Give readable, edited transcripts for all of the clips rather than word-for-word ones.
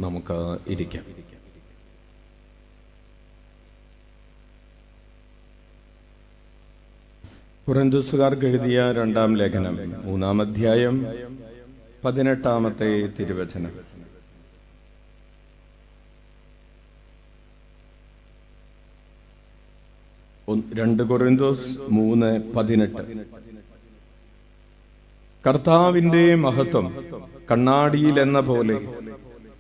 നമുക്ക് ഇരിക്കാം. കൊരിന്ത്യസുകാർക്ക് എഴുതിയ രണ്ടാം ലേഖനം 3-ാം അധ്യായം 18-ാമത്തെ തിരുവചനം. രണ്ട് കൊരിന്ത്യസ് 3:18. കർത്താവിന്റെ മഹത്വം കണ്ണാടിയിൽ എന്ന പോലെ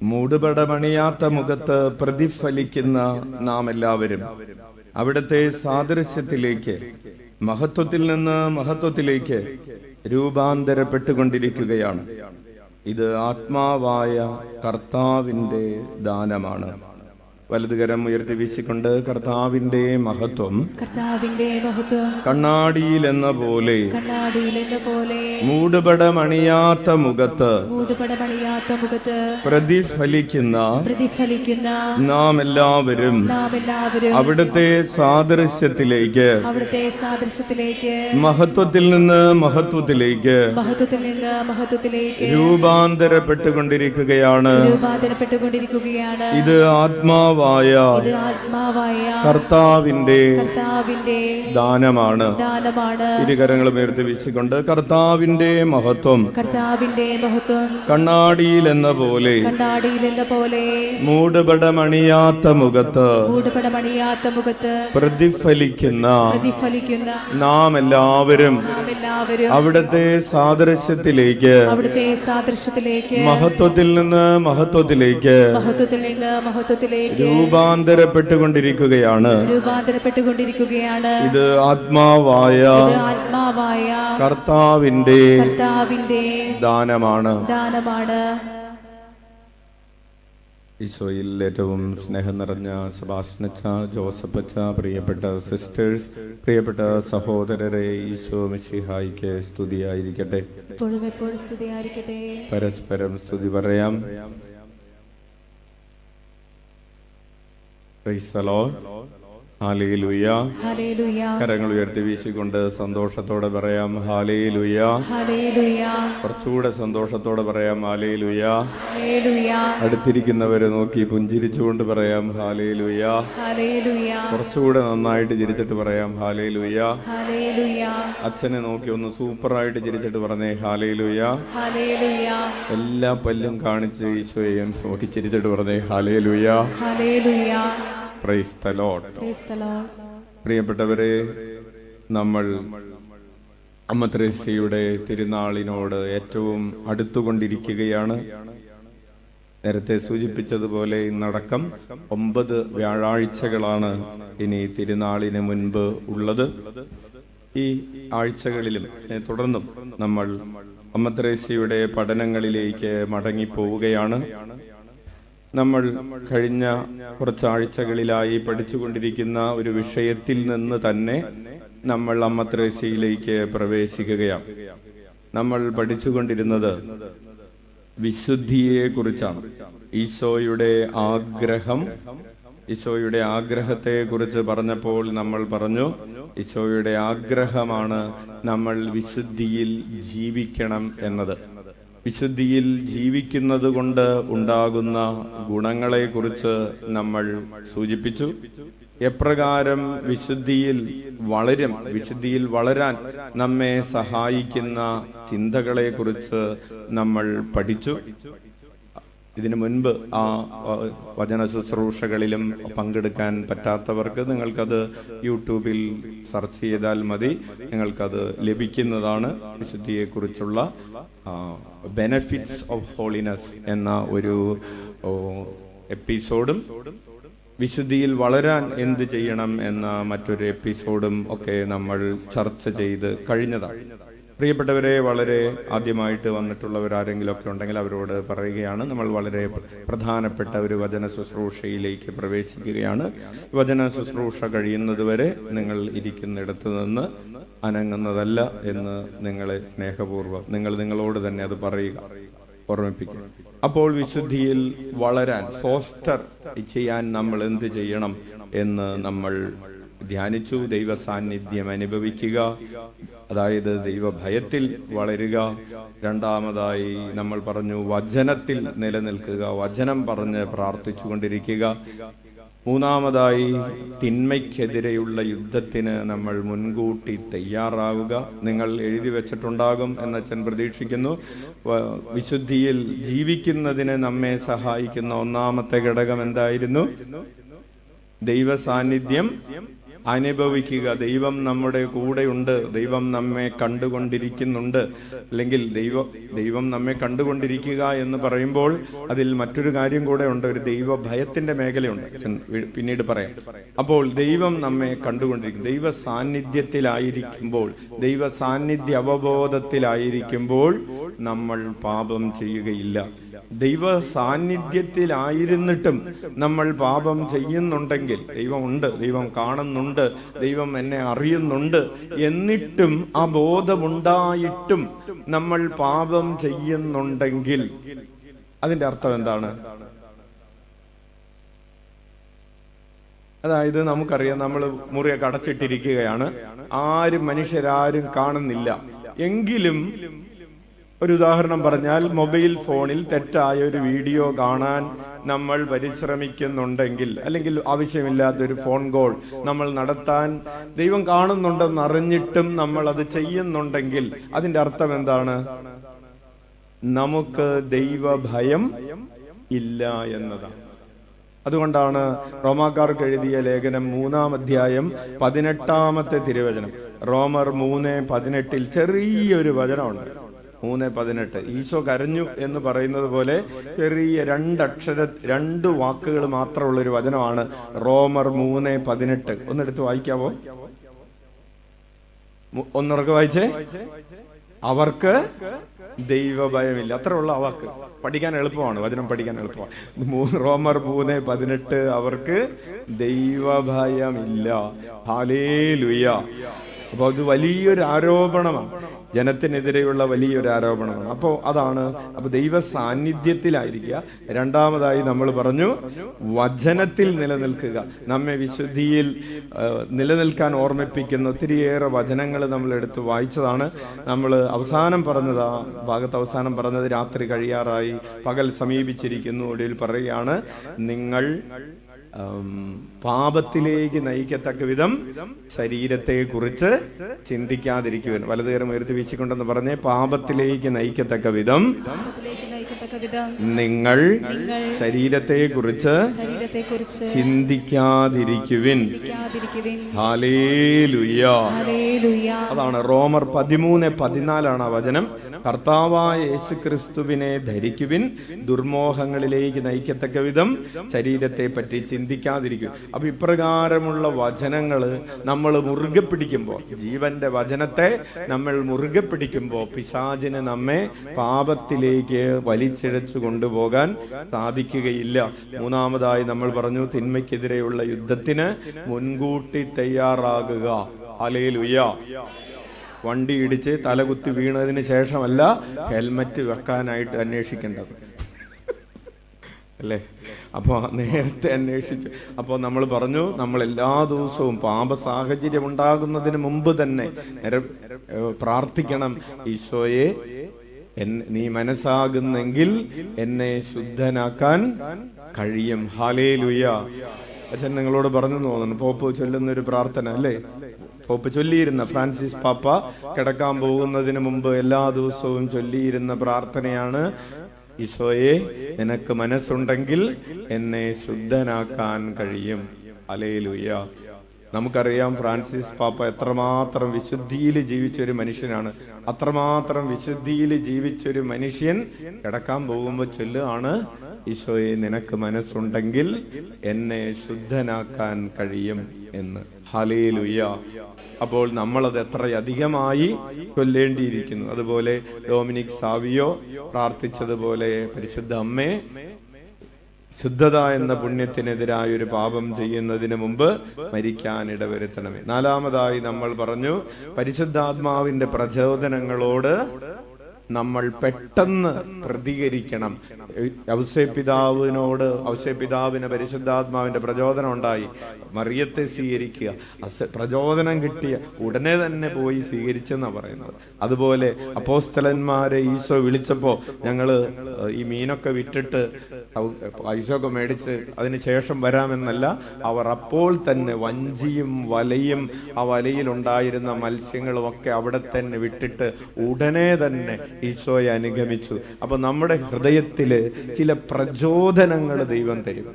മൂടുപടമണിയാത്ത മുഖത്ത് പ്രതിഫലിക്കുന്ന നാം എല്ലാവരും അവിടുത്തെ സാദൃശ്യത്തിലേക്ക്, മഹത്വത്തിൽ നിന്ന് മഹത്വത്തിലേക്ക് രൂപാന്തരപ്പെട്ടുകൊണ്ടിരിക്കുകയാണ്. ഇത് ആത്മാവായ കർത്താവിന്റെ ദാനമാണ്. വലതുകരം ഉയർത്തി വീശിക്കൊണ്ട് കർത്താവിന്റെ മഹത്വം കണ്ണാടിയിൽ എന്ന പോലെ മൂടുപടമണിയാത്ത മുഖത്ത് പ്രതിഫലിക്കുന്ന നാം എല്ലാവരും അവിടുത്തെ സാദൃശ്യത്തിലേക്ക്, മഹത്വത്തിൽ നിന്ന് മഹത്വത്തിലേക്ക് രൂപാന്തരപ്പെട്ടുകൊണ്ടിരിക്കുകയാണ്. ഇത് ആത്മാവായ കർത്താവിന്റെ ദാനമാണ്. ഇരുകരങ്ങളും ഉയർത്തി വീശിക്കൊണ്ട് കർത്താവിന്റെ മഹത്വം കണ്ണാടിയിൽ എന്ന പോലെ മൂടുപടമണിയാത്ത മുഖത്ത് പ്രതിഫലിക്കുന്ന നാം എല്ലാവരും അവിടുത്തെ സാദൃശ്യത്തിലേക്ക്, മഹത്വത്തിൽ നിന്ന് മഹത്വത്തിലേക്ക് രൂപാന്തരപ്പെട്ടുകൊണ്ടിരിക്കുകയാണ്. ഇത് ആത്മാവായ കർത്താവിന്റെ ദാനമാണ്. ഈശോയിൽ ഏറ്റവും സ്നേഹം നിറഞ്ഞ സെബാസ്റ്റ്യനച്ച, ജോസഫച്ച, പ്രിയപ്പെട്ട സിസ്റ്റേഴ്സ്, പ്രിയപ്പെട്ട സഹോദരരെ, ഈശോ മിശിഹായിക്ക് സ്തുതിയായിരിക്കട്ടെ. പരസ്പരം സ്തുതി പറയാം. Price the Lord. ഹല്ലേലൂയ. കരങ്ങൾ ഉയർത്തി വീശിക്കൊണ്ട് സന്തോഷത്തോടെ പറയാം ഹല്ലേലൂയ. കുറച്ചുകൂടെ സന്തോഷത്തോടെ പറയാം ഹല്ലേലൂയ. അടുത്തിരിക്കുന്നവരെ നോക്കി പുഞ്ചിരിച്ചുകൊണ്ട് പറയാം ഹല്ലേലൂയ. കുറച്ചുകൂടെ നന്നായിട്ട് ചിരിച്ചിട്ട് പറയാം ഹല്ലേലൂയ. അച്ഛനെ നോക്കി ഒന്ന് സൂപ്പറായിട്ട് ചിരിച്ചിട്ട് പറഞ്ഞേ ഹല്ലേലൂയ. എല്ലാ പല്ലും കാണിച്ച് ഈശോയെ നോക്കി ചിരിച്ചിട്ട് പറഞ്ഞേ ഹല്ലേലൂയ. Price the Lord. പ്രിയപ്പെട്ടവരെ, നമ്മൾ അമ്മ ത്രേസ്യയുടെ തിരുനാളിനോട് ഏറ്റവും അടുത്തുകൊണ്ടിരിക്കുകയാണ്. നേരത്തെ സൂചിപ്പിച്ചതുപോലെ ഇന്നടക്കം 9 വ്യാഴാഴ്ചകളാണ് ഇനി തിരുനാളിന് മുൻപ് ഉള്ളത്. ഈ ആഴ്ചകളിലും തുടർന്നും നമ്മൾ അമ്മ ത്രേസ്യയുടെ പഠനങ്ങളിലേക്ക് മടങ്ങിപ്പോവുകയാണ്. നമ്മൾ കഴിഞ്ഞ കുറച്ചാഴ്ചകളിലായി പഠിച്ചുകൊണ്ടിരിക്കുന്ന ഒരു വിഷയത്തിൽ നിന്ന് തന്നെ നമ്മൾ അമ്മ ത്രേസ്യയിലേക്ക് പ്രവേശിക്കുകയാണ്. നമ്മൾ പഠിച്ചുകൊണ്ടിരുന്നത് വിശുദ്ധിയെ കുറിച്ചാണ്. ഈശോയുടെ ആഗ്രഹത്തെ കുറിച്ച് പറഞ്ഞപ്പോൾ നമ്മൾ പറഞ്ഞു, ഈശോയുടെ ആഗ്രഹമാണ് നമ്മൾ വിശുദ്ധിയിൽ ജീവിക്കണം എന്നത്. വിശുദ്ധിയിൽ ജീവിക്കുന്നത് കൊണ്ട് ഉണ്ടാകുന്ന ഗുണങ്ങളെ കുറിച്ച് നമ്മൾ സൂചിപ്പിച്ചു. എപ്രകാരം വിശുദ്ധിയിൽ വളരാൻ നമ്മെ സഹായിക്കുന്ന ചിന്തകളെ കുറിച്ച് നമ്മൾ പഠിച്ചു. ഇതിനു മുൻപ് ആ വചന ശുശ്രൂഷകളിലും പങ്കെടുക്കാൻ പറ്റാത്തവർക്ക് നിങ്ങൾക്കത് യൂട്യൂബിൽ സെർച്ച് ചെയ്താൽ മതി, നിങ്ങൾക്കത് ലഭിക്കുന്നതാണ്. വിശുദ്ധിയെക്കുറിച്ചുള്ള ബെനഫിറ്റ്സ് ഓഫ് ഹോളിനെസ് എന്ന ഒരു എപ്പിസോഡും വിശുദ്ധിയിൽ വളരാൻ എന്ത് ചെയ്യണം എന്ന മറ്റൊരു എപ്പിസോഡും ഒക്കെ നമ്മൾ ചർച്ച ചെയ്ത് കഴിഞ്ഞതാണ്. പ്രിയപ്പെട്ടവരെ, വളരെ ആദ്യമായിട്ട് വന്നിട്ടുള്ളവരാരെങ്കിലും ഒക്കെ ഉണ്ടെങ്കിൽ അവരോട് പറയുകയാണ്, നമ്മൾ വളരെ പ്രധാനപ്പെട്ട ഒരു വചന ശുശ്രൂഷയിലേക്ക് പ്രവേശിക്കുകയാണ്. വചന ശുശ്രൂഷ കഴിയുന്നതുവരെ നിങ്ങൾ ഇരിക്കുന്നിടത്ത് നിന്ന് അനങ്ങുന്നതല്ല എന്ന് നിങ്ങളെ സ്നേഹപൂർവ്വം നിങ്ങളോട് തന്നെ അത് പറയുക, ഓർമ്മിപ്പിക്കുക. അപ്പോൾ വിശുദ്ധിയിൽ വളരാൻ, ഫോസ്റ്റർ ചെയ്യാൻ നമ്മൾ എന്ത് ചെയ്യണം എന്ന് നമ്മൾ ധ്യാനിച്ചു. ദൈവ സാന്നിധ്യം അനുഭവിക്കുക, അതായത് ദൈവഭയത്തിൽ വളരുക. രണ്ടാമതായി നമ്മൾ പറഞ്ഞു വചനത്തിൽ നിലനിൽക്കുക, വചനം പറഞ്ഞ് പ്രാർത്ഥിച്ചു കൊണ്ടിരിക്കുക. മൂന്നാമതായി തിന്മയ്ക്കെതിരെയുള്ള യുദ്ധത്തിന് നമ്മൾ മുൻകൂട്ടി തയ്യാറാവുക. നിങ്ങൾ എഴുതി വെച്ചിട്ടുണ്ടാകും എന്നച്ഛൻ പ്രതീക്ഷിക്കുന്നു. വിശുദ്ധിയിൽ ജീവിക്കുന്നതിന് നമ്മെ സഹായിക്കുന്ന ഒന്നാമത്തെ ഘടകം എന്തായിരുന്നു? ദൈവ സാന്നിധ്യം അനുഭവിക്കുക. ദൈവം നമ്മുടെ കൂടെയുണ്ട്, ദൈവം നമ്മെ കണ്ടുകൊണ്ടിരിക്കുന്നുണ്ട്. അല്ലെങ്കിൽ ദൈവം നമ്മെ കണ്ടുകൊണ്ടിരിക്കുക എന്ന് പറയുമ്പോൾ അതിൽ മറ്റൊരു കാര്യം കൂടെ ഉണ്ട്, ഒരു ദൈവ ഭയത്തിന്റെ മേഖലയുണ്ട്, പിന്നീട് പറയാം. അപ്പോൾ ദൈവം നമ്മെ കണ്ടുകൊണ്ടിരിക്കും. ദൈവ സാന്നിധ്യത്തിലായിരിക്കുമ്പോൾ, ദൈവ സാന്നിധ്യ അവബോധത്തിലായിരിക്കുമ്പോൾ നമ്മൾ പാപം ചെയ്യുകയില്ല. ദൈവ സാന്നിധ്യത്തിലായിരുന്നിട്ടും നമ്മൾ പാപം ചെയ്യുന്നുണ്ടെങ്കിൽ, ദൈവമുണ്ട്, ദൈവം കാണുന്നുണ്ട്, ദൈവം എന്നെ അറിയുന്നുണ്ട്, എന്നിട്ടും ആ ബോധമുണ്ടായിട്ടും നമ്മൾ പാപം ചെയ്യുന്നുണ്ടെങ്കിൽ അതിന്റെ അർത്ഥം എന്താണ്? അതായത് നമുക്കറിയാം, നമ്മൾ മുറിയൊക്കെ അടച്ചിട്ടിരിക്കുകയാണ്, മനുഷ്യരാരും കാണുന്നില്ല. എങ്കിലും ഒരു ഉദാഹരണം പറഞ്ഞാൽ, മൊബൈൽ ഫോണിൽ തെറ്റായ ഒരു വീഡിയോ കാണാൻ നമ്മൾ പരിശ്രമിക്കുന്നുണ്ടെങ്കിൽ, അല്ലെങ്കിൽ ആവശ്യമില്ലാത്തൊരു ഫോൺ കോൾ നമ്മൾ നടത്താൻ ദൈവം കാണുന്നുണ്ടെന്ന് അറിഞ്ഞിട്ടും നമ്മൾ അത് ചെയ്യുന്നുണ്ടെങ്കിൽ അതിന്റെ അർത്ഥം എന്താണ്? നമുക്ക് ദൈവഭയം ഇല്ല എന്നതാണ്. അതുകൊണ്ടാണ് റോമാക്കാർക്ക് എഴുതിയ ലേഖനം 3-ാം അധ്യായം 18-ാമത്തെ തിരുവചനം, റോമർ 3:18 ചെറിയൊരു വചനമുണ്ട്. 3:18 ഈശോ കരഞ്ഞു എന്ന് പറയുന്നത് പോലെ ചെറിയ 2 വാക്കുകൾ മാത്രമുള്ള ഒരു വചനമാണ് റോമർ 3:18. ഒന്നെടുത്ത് വായിക്കാവോ? ഒന്നുറക്കെ വായിച്ചേ. അവർക്ക് ദൈവഭയമില്ല. അത്ര ഉള്ള ആ വാക്ക് പഠിക്കാൻ എളുപ്പമാണ്, വചനം പഠിക്കാൻ എളുപ്പമാണ്. റോമർ 3:18 അവർക്ക് ദൈവഭയമില്ല. ഹല്ലേലൂയ. അപ്പൊ അത് വലിയൊരു ആരോപണമാണ്, ജനത്തിനെതിരെയുള്ള വലിയൊരു ആരോപണമാണ്. അപ്പോൾ അതാണ്, അപ്പൊ ദൈവ സാന്നിധ്യത്തിലായിരിക്കുക. രണ്ടാമതായി നമ്മൾ പറഞ്ഞു വചനത്തിൽ നിലനിൽക്കുക. നമ്മെ വിശുദ്ധിയിൽ നിലനിൽക്കാൻ ഓർമ്മിപ്പിക്കുന്ന ഒത്തിരിയേറെ വചനങ്ങൾ നമ്മൾ എടുത്ത് വായിച്ചതാണ്. നമ്മൾ അവസാനം പറഞ്ഞത്, ആ ഭാഗത്ത് അവസാനം പറഞ്ഞത്, രാത്രി കഴിയാറായി, പകൽ സമീപിച്ചിരിക്കുന്നു. ഒടുവിൽ പറയുകയാണ്, നിങ്ങൾ പാപത്തിലേക്ക് നയിക്കത്തക്ക വിധം ശരീരത്തെ കുറിച്ച് ചിന്തിക്കാതിരിക്കുവാൻ. വലതുകരം ഉയർത്തി വീശിക്കൊണ്ടെന്ന് പറഞ്ഞേ, പാപത്തിലേക്ക് നയിക്കത്തക്ക വിധം നിങ്ങൾ ശരീരത്തെ കുറിച്ച് ചിന്തിക്കാതിരിക്കുവിൻ. ഹല്ലേലൂയ. അതാണ് റോമർ 13:14 ആ വചനം. കർത്താവായ യേശുക്രിസ്തുവിനെ ധരിക്കുവിൻ, ദുർമോഹങ്ങളിലേക്ക് നയിക്കത്തക്ക വിധം ശരീരത്തെ പറ്റി ചിന്തിക്കാതിരിക്കും. അപ്പൊ ഇപ്രകാരമുള്ള വചനങ്ങള് നമ്മൾ മുറുകെ പിടിക്കുമ്പോൾ, ജീവന്റെ വചനത്തെ നമ്മൾ മുറുകെ പിടിക്കുമ്പോൾ പിശാചിന് നമ്മെ പാപത്തിലേക്ക് വലിച്ചിഴച്ചു കൊണ്ടുപോകാൻ സാധിക്കുകയില്ല. മൂന്നാമതായി നമ്മൾ പറഞ്ഞു, തിന്മയ്ക്കെതിരെയുള്ള യുദ്ധത്തിന് മുൻകൂട്ടി തയ്യാറാകുക. ഹല്ലേലൂയ. വണ്ടി ഇടിച്ച് തലകുത്തി വീണതിന് ശേഷമല്ല ഹെൽമറ്റ് വെക്കാനായിട്ട് അന്വേഷിക്കേണ്ടത്, അല്ലേ? അപ്പോൾ നേരത്തെ അന്വേഷിച്ചു. അപ്പോൾ നമ്മൾ പറഞ്ഞു, നമ്മൾ എല്ലാ ദിവസവും പാപ സാഹചര്യം ഉണ്ടാകുന്നതിന് മുമ്പ് തന്നെ പ്രാർത്ഥിക്കണം, ഈശോയെ നീ മനസ്സാകുന്നെങ്കിൽ എന്നെ ശുദ്ധനാക്കാൻ കഴിയും. ഹല്ലേലൂയ. അച്ഛൻ നിങ്ങളോട് പറഞ്ഞു തോന്നുന്നു, പോപ്പ് ചൊല്ലുന്ന ഒരു പ്രാർത്ഥന അല്ലേ? പോപ്പ് ചൊല്ലിയിരുന്ന, ഫ്രാൻസിസ് പാപ്പ കിടക്കാൻ പോകുന്നതിന് മുമ്പ് എല്ലാ ദിവസവും ചൊല്ലിയിരുന്ന പ്രാർത്ഥനയാണ്, ഈശോയെ നിനക്ക് മനസ്സുണ്ടെങ്കിൽ എന്നെ ശുദ്ധനാക്കാൻ കഴിയും. ഹല്ലേലൂയ. നമുക്കറിയാം ഫ്രാൻസിസ് പാപ്പ എത്രമാത്രം വിശുദ്ധിയിൽ ജീവിച്ചൊരു മനുഷ്യനാണ്. അത്രമാത്രം വിശുദ്ധിയിൽ ജീവിച്ചൊരു മനുഷ്യൻ കിടക്കാൻ പോകുമ്പോൾ ചൊല്ലുകയാണ്, ഈശോയെ നിനക്ക് മനസ്സുണ്ടെങ്കിൽ എന്നെ ശുദ്ധനാക്കാൻ കഴിയും എന്ന്. ഹല്ലേലൂയ. അപ്പോൾ നമ്മളത് എത്രയധികമായി ചൊല്ലേണ്ടിയിരിക്കുന്നു. അതുപോലെ ഡൊമിനിക് സാവിയോ പ്രാർത്ഥിച്ചതുപോലെ, പരിശുദ്ധ അമ്മേ, ശുദ്ധത എന്ന പുണ്യത്തിനെതിരായ ഒരു പാപം ചെയ്യുന്നതിന് മുമ്പ് മരിക്കാൻ ഇടവരുത്തണമേ. നാലാമതായി നമ്മൾ പറഞ്ഞു, പരിശുദ്ധാത്മാവിന്റെ പ്രചോദനങ്ങളോട് നമ്മൾ പെട്ടെന്ന് പ്രതികരിക്കണം. ഔസേപിതാവിന് പരിശുദ്ധാത്മാവിന്റെ പ്രചോദനം ഉണ്ടായി, മറിയത്തെ സ്വീകരിക്കുക. പ്രചോദനം കിട്ടിയ ഉടനെ തന്നെ പോയി സ്വീകരിച്ചെന്നാണ് പറയുന്നത്. അതുപോലെ അപ്പോസ്തലന്മാരെ ഈശോ വിളിച്ചപ്പോ ഞങ്ങള് ഈ മീനൊക്കെ വിറ്റിട്ട് ഈശോക്കെ മേടിച്ച് അതിന് ശേഷം വരാമെന്നല്ല, അവർ അപ്പോൾ തന്നെ വഞ്ചിയും വലയും ആ വലയിലുണ്ടായിരുന്ന മത്സ്യങ്ങളും ഒക്കെ അവിടെ തന്നെ വിട്ടിട്ട് ഉടനെ തന്നെ ഈശോയെ അനുഗമിച്ചു. അപ്പൊ നമ്മുടെ ഹൃദയത്തില് ചില പ്രചോദനങ്ങൾ ദൈവം തരും.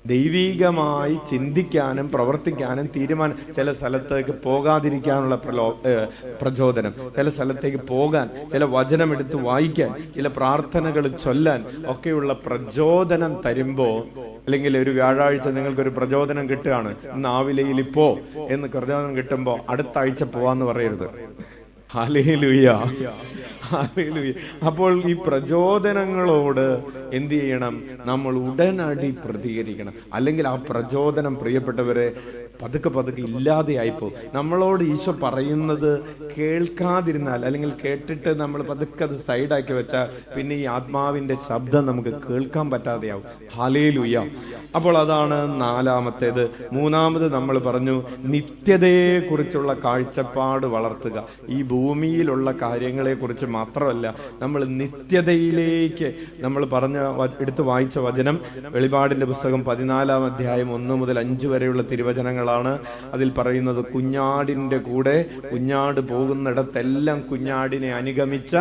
ദൈവികമായി ചിന്തിക്കാനും പ്രവർത്തിക്കാനും തീരുമാനം, ചില സ്ഥലത്തേക്ക് പോകാതിരിക്കാനുള്ള പ്രചോദനം, ചില സ്ഥലത്തേക്ക് പോകാൻ, ചില വചനം എടുത്ത് വായിക്കാൻ, ചില പ്രാർത്ഥനകൾ ചൊല്ലാൻ ഒക്കെയുള്ള പ്രചോദനം തരുമ്പോ, അല്ലെങ്കിൽ ഒരു വ്യാഴാഴ്ച നിങ്ങൾക്കൊരു പ്രചോദനം കിട്ടുകയാണ്, ഇന്ന് ആവിലയിൽ ഇപ്പോ എന്ന് പ്രചോദനം കിട്ടുമ്പോ അടുത്ത ആഴ്ച പോവാന്ന് പറയരുത്. Hallelujah, hallelujah. അപ്പോൾ ഈ പ്രചോദനങ്ങളോട് എന്ത് ചെയ്യണം? നമ്മൾ ഉടനടി പ്രതികരിക്കണം. അല്ലെങ്കിൽ ആ പ്രചോദനം, പ്രിയപ്പെട്ടവരെ, പതുക്കെ പതുക്കെ ഇല്ലാതെയായിപ്പോ. നമ്മളോട് ഈശോ പറയുന്നത് കേൾക്കാതിരുന്നാൽ, അല്ലെങ്കിൽ കേട്ടിട്ട് നമ്മൾ പതുക്കെ അത് സൈഡാക്കി വെച്ചാൽ പിന്നെ ഈ ആത്മാവിന്റെ ശബ്ദം നമുക്ക് കേൾക്കാൻ പറ്റാതെയാവും. ഹല്ലേലൂയ. അപ്പോൾ അതാണ് നാലാമത്തേത്. മൂന്നാമത് നമ്മൾ പറഞ്ഞു നിത്യതയെ കുറിച്ചുള്ള കാഴ്ചപ്പാട് വളർത്തുക. ഈ ഭൂമിയിലുള്ള കാര്യങ്ങളെ കുറിച്ച് മാത്രമല്ല, നമ്മൾ നിത്യതയിലേക്ക്, നമ്മൾ എടുത്തു വായിച്ച വചനം വെളിപാടിന്റെ പുസ്തകം 14-ാം അധ്യായം 1 മുതൽ 5 വരെയുള്ള തിരുവചനങ്ങളാണ്. അതിൽ പറയുന്നത് കുഞ്ഞാടിന്റെ കൂടെ, കുഞ്ഞാട് പോകുന്നിടത്തെല്ലാം കുഞ്ഞാടിനെ അനുഗമിച്ച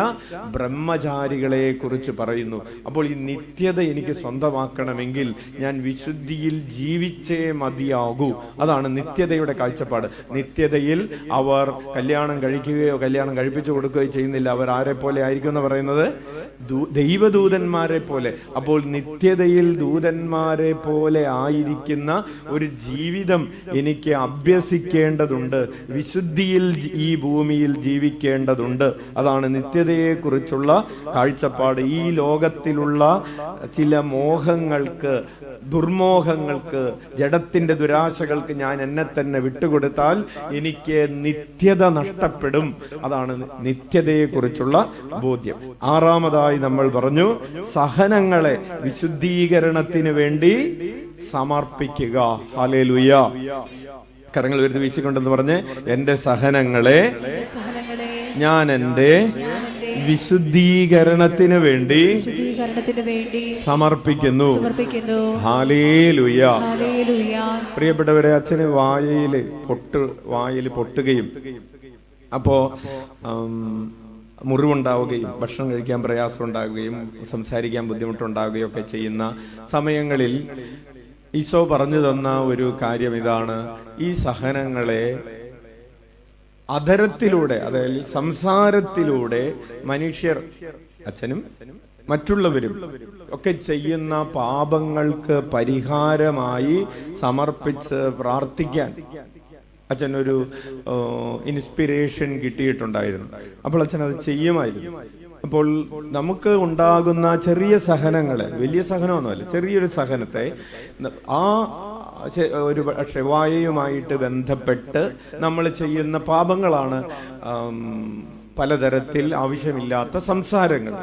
ബ്രഹ്മചാരികളെ കുറിച്ച് പറയുന്നു. അപ്പോൾ ഈ നിത്യത എനിക്ക് സ്വന്തമാക്കണമെങ്കിൽ ഞാൻ വിശുദ്ധിയിൽ ജീവിച്ചേ മതിയാകൂ. അതാണ് നിത്യതയുടെ കാഴ്ചപ്പാട്. നിത്യതയിൽ അവർ കല്യാണം കഴിക്കുകയോ കല്യാണം കഴിപ്പിച്ചു കൊടുക്കുകയോ ചെയ്യുന്നില്ല. അവർ ആരെ പോലെ ആയിരിക്കും എന്ന് പറയുന്നത്? ദൈവദൂതന്മാരെ പോലെ. അപ്പോൾ നിത്യതയിൽ ദൂതന്മാരെ പോലെ ആയിരിക്കുന്ന ഒരു ജീവിതം എനിക്ക് അഭ്യസിക്കേണ്ടതുണ്ട്. വിശുദ്ധിയിൽ ഈ ഭൂമിയിൽ ജീവിക്കേണ്ടതുണ്ട്. അതാണ് നിത്യതയെ കുറിച്ചുള്ള കാഴ്ചപ്പാട്. ഈ ലോകത്തിലുള്ള ചില മോഹങ്ങൾക്ക്, ദുർമോഹങ്ങൾക്ക്, ജഡത്തിന്റെ ദുരാശകൾക്ക് ഞാൻ എന്നെ തന്നെ വിട്ടുകൊടുത്താൽ എനിക്ക് നിത്യത നഷ്ടപ്പെടും. അതാണ് നിത്യതയെ കുറിച്ചുള്ള ബോധ്യം. ആറാമതായി നമ്മൾ പറഞ്ഞു സഹനങ്ങളെ വിശുദ്ധീകരണത്തിന് വേണ്ടി സമർപ്പിക്കുക. ഹല്ലേലൂയ. കരങ്ങൾ ഉയർത്തി വീശിക്കൊണ്ടെന്ന് പറഞ്ഞ്, എന്റെ സഹനങ്ങളെ ഞാൻ എന്റെ വിശുദ്ധീകരണത്തിന് വേണ്ടി സമർപ്പിക്കുന്നു. ഹല്ലേലൂയ. പ്രിയപ്പെട്ടവരെ, അച്ഛന് വായിൽ പൊട്ടുകയും അപ്പോ മുറിവുണ്ടാവുകയും ഭക്ഷണം കഴിക്കാൻ പ്രയാസം ഉണ്ടാവുകയും സംസാരിക്കാൻ ബുദ്ധിമുട്ടുണ്ടാവുകയും ഒക്കെ ചെയ്യുന്ന സമയങ്ങളിൽ ഈശോ പറഞ്ഞു തന്ന ഒരു കാര്യം ഇതാണ്: ഈ സഹനങ്ങളെ അധരത്തിലൂടെ, അതായത് സംസാരത്തിലൂടെ മനുഷ്യർ, അച്ഛനും മറ്റുള്ളവരും ഒക്കെ ചെയ്യുന്ന പാപങ്ങൾക്ക് പരിഹാരമായി സമർപ്പിച്ച് പ്രാർത്ഥിക്കാൻ അച്ഛനൊരു ഇൻസ്പിറേഷൻ കിട്ടിയിട്ടുണ്ടായിരുന്നു. അപ്പോൾ അച്ഛൻ അത് ചെയ്യുമായിരുന്നു. അപ്പോൾ നമുക്ക് ഉണ്ടാകുന്ന ചെറിയ സഹനങ്ങളെ, വലിയ സഹനമൊന്നുമല്ല, ചെറിയൊരു സഹനത്തെ ഒരു പക്ഷേ വായയുമായിട്ട് ബന്ധപ്പെട്ട് നമ്മൾ ചെയ്യുന്ന പാപങ്ങളാണ് പലതരത്തിൽ ആവശ്യമില്ലാത്ത സംസാരങ്ങൾ.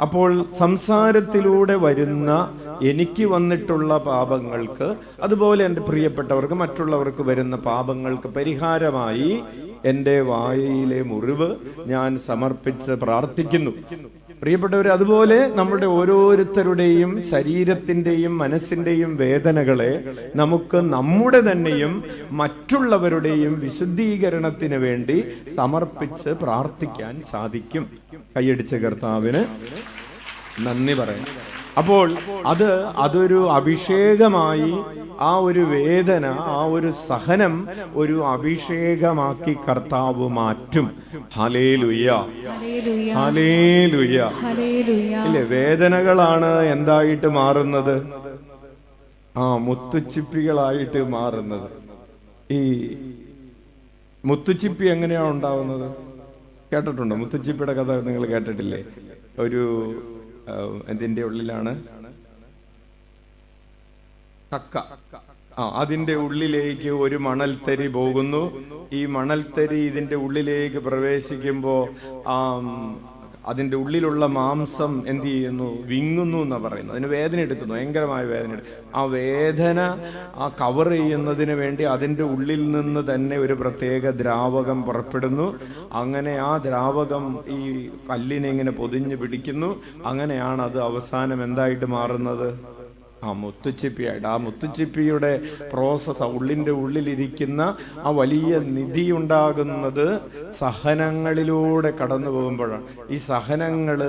അപ്പോൾ സംസാരത്തിലൂടെ വരുന്ന എനിക്ക് വന്നിട്ടുള്ള പാപങ്ങൾക്ക്, അതുപോലെ എൻ്റെ പ്രിയപ്പെട്ടവർക്ക്, മറ്റുള്ളവർക്ക് വരുന്ന പാപങ്ങൾക്ക് പരിഹാരമായി എൻ്റെ വായയിലെ മുറിവ് ഞാൻ സമർപ്പിച്ച് പ്രാർത്ഥിക്കുന്നു. പ്രിയപ്പെട്ടവരെ, അതുപോലെ നമ്മുടെ ഓരോരുത്തരുടെയും ശരീരത്തിന്റെയും മനസ്സിന്റെയും വേദനകളെ നമുക്ക് നമ്മുടെ തന്നെയും മറ്റുള്ളവരുടെയും വിശുദ്ധീകരണത്തിന് വേണ്ടി സമർപ്പിച്ച് പ്രാർത്ഥിക്കാൻ സാധിക്കും. കൈയടിച്ച കർത്താവിന് നന്ദി പറയാം. അപ്പോൾ അതൊരു അഭിഷേകമായി, ആ ഒരു വേദന, ആ ഒരു സഹനം ഒരു അഭിഷേകമാക്കി കർത്താവ് മാറ്റും. Hallelujah, hallelujah. ഇല്ലേ, വേദനകളാണ് എന്തായിട്ട് മാറുന്നത്? മുത്തുച്ചിപ്പികളായിട്ട് മാറുന്നത്. ഈ മുത്തുച്ചിപ്പി എങ്ങനെയാണ് ഉണ്ടാവുന്നത്? കേട്ടിട്ടുണ്ടോ? മുത്തുച്ചിപ്പിയുടെ കഥ നിങ്ങൾ കേട്ടിട്ടില്ലേ? ഒരു എന്തിന്റെ ഉള്ളിലാണ്? കക്ക. അതിന്റെ ഉള്ളിലേക്ക് ഒരു മണൽത്തരി പോകുന്നു. ഈ മണൽത്തരി ഇതിന്റെ ഉള്ളിലേക്ക് പ്രവേശിക്കുമ്പോ അതിൻ്റെ ഉള്ളിലുള്ള മാംസം എന്ത് ചെയ്യുന്നു? വിങ്ങുന്നു എന്നാണ് പറയുന്നത്. അതിന് വേദന എടുക്കുന്നു, ഭയങ്കരമായ വേദന എടുക്കും. ആ വേദന കവർ ചെയ്യുന്നതിന് വേണ്ടി അതിൻ്റെ ഉള്ളിൽ നിന്ന് തന്നെ ഒരു പ്രത്യേക ദ്രാവകം പുറപ്പെടുന്നു. അങ്ങനെ ആ ദ്രാവകം ഈ കല്ലിനെ ഇങ്ങനെ പൊതിഞ്ഞു പിടിക്കുന്നു. അങ്ങനെയാണ് അത് അവസാനം എന്തായിട്ട് മാറുന്നത്? മുത്തുച്ചിപ്പിയായിട്ട്. ആ മുത്തുച്ചിപ്പിയുടെ പ്രോസസ്, ഉള്ളിൻ്റെ ഉള്ളിലിരിക്കുന്ന ആ വലിയ നിധി ഉണ്ടാകുന്നത് സഹനങ്ങളിലൂടെ കടന്നു പോകുമ്പോഴാണ്. ഈ സഹനങ്ങൾ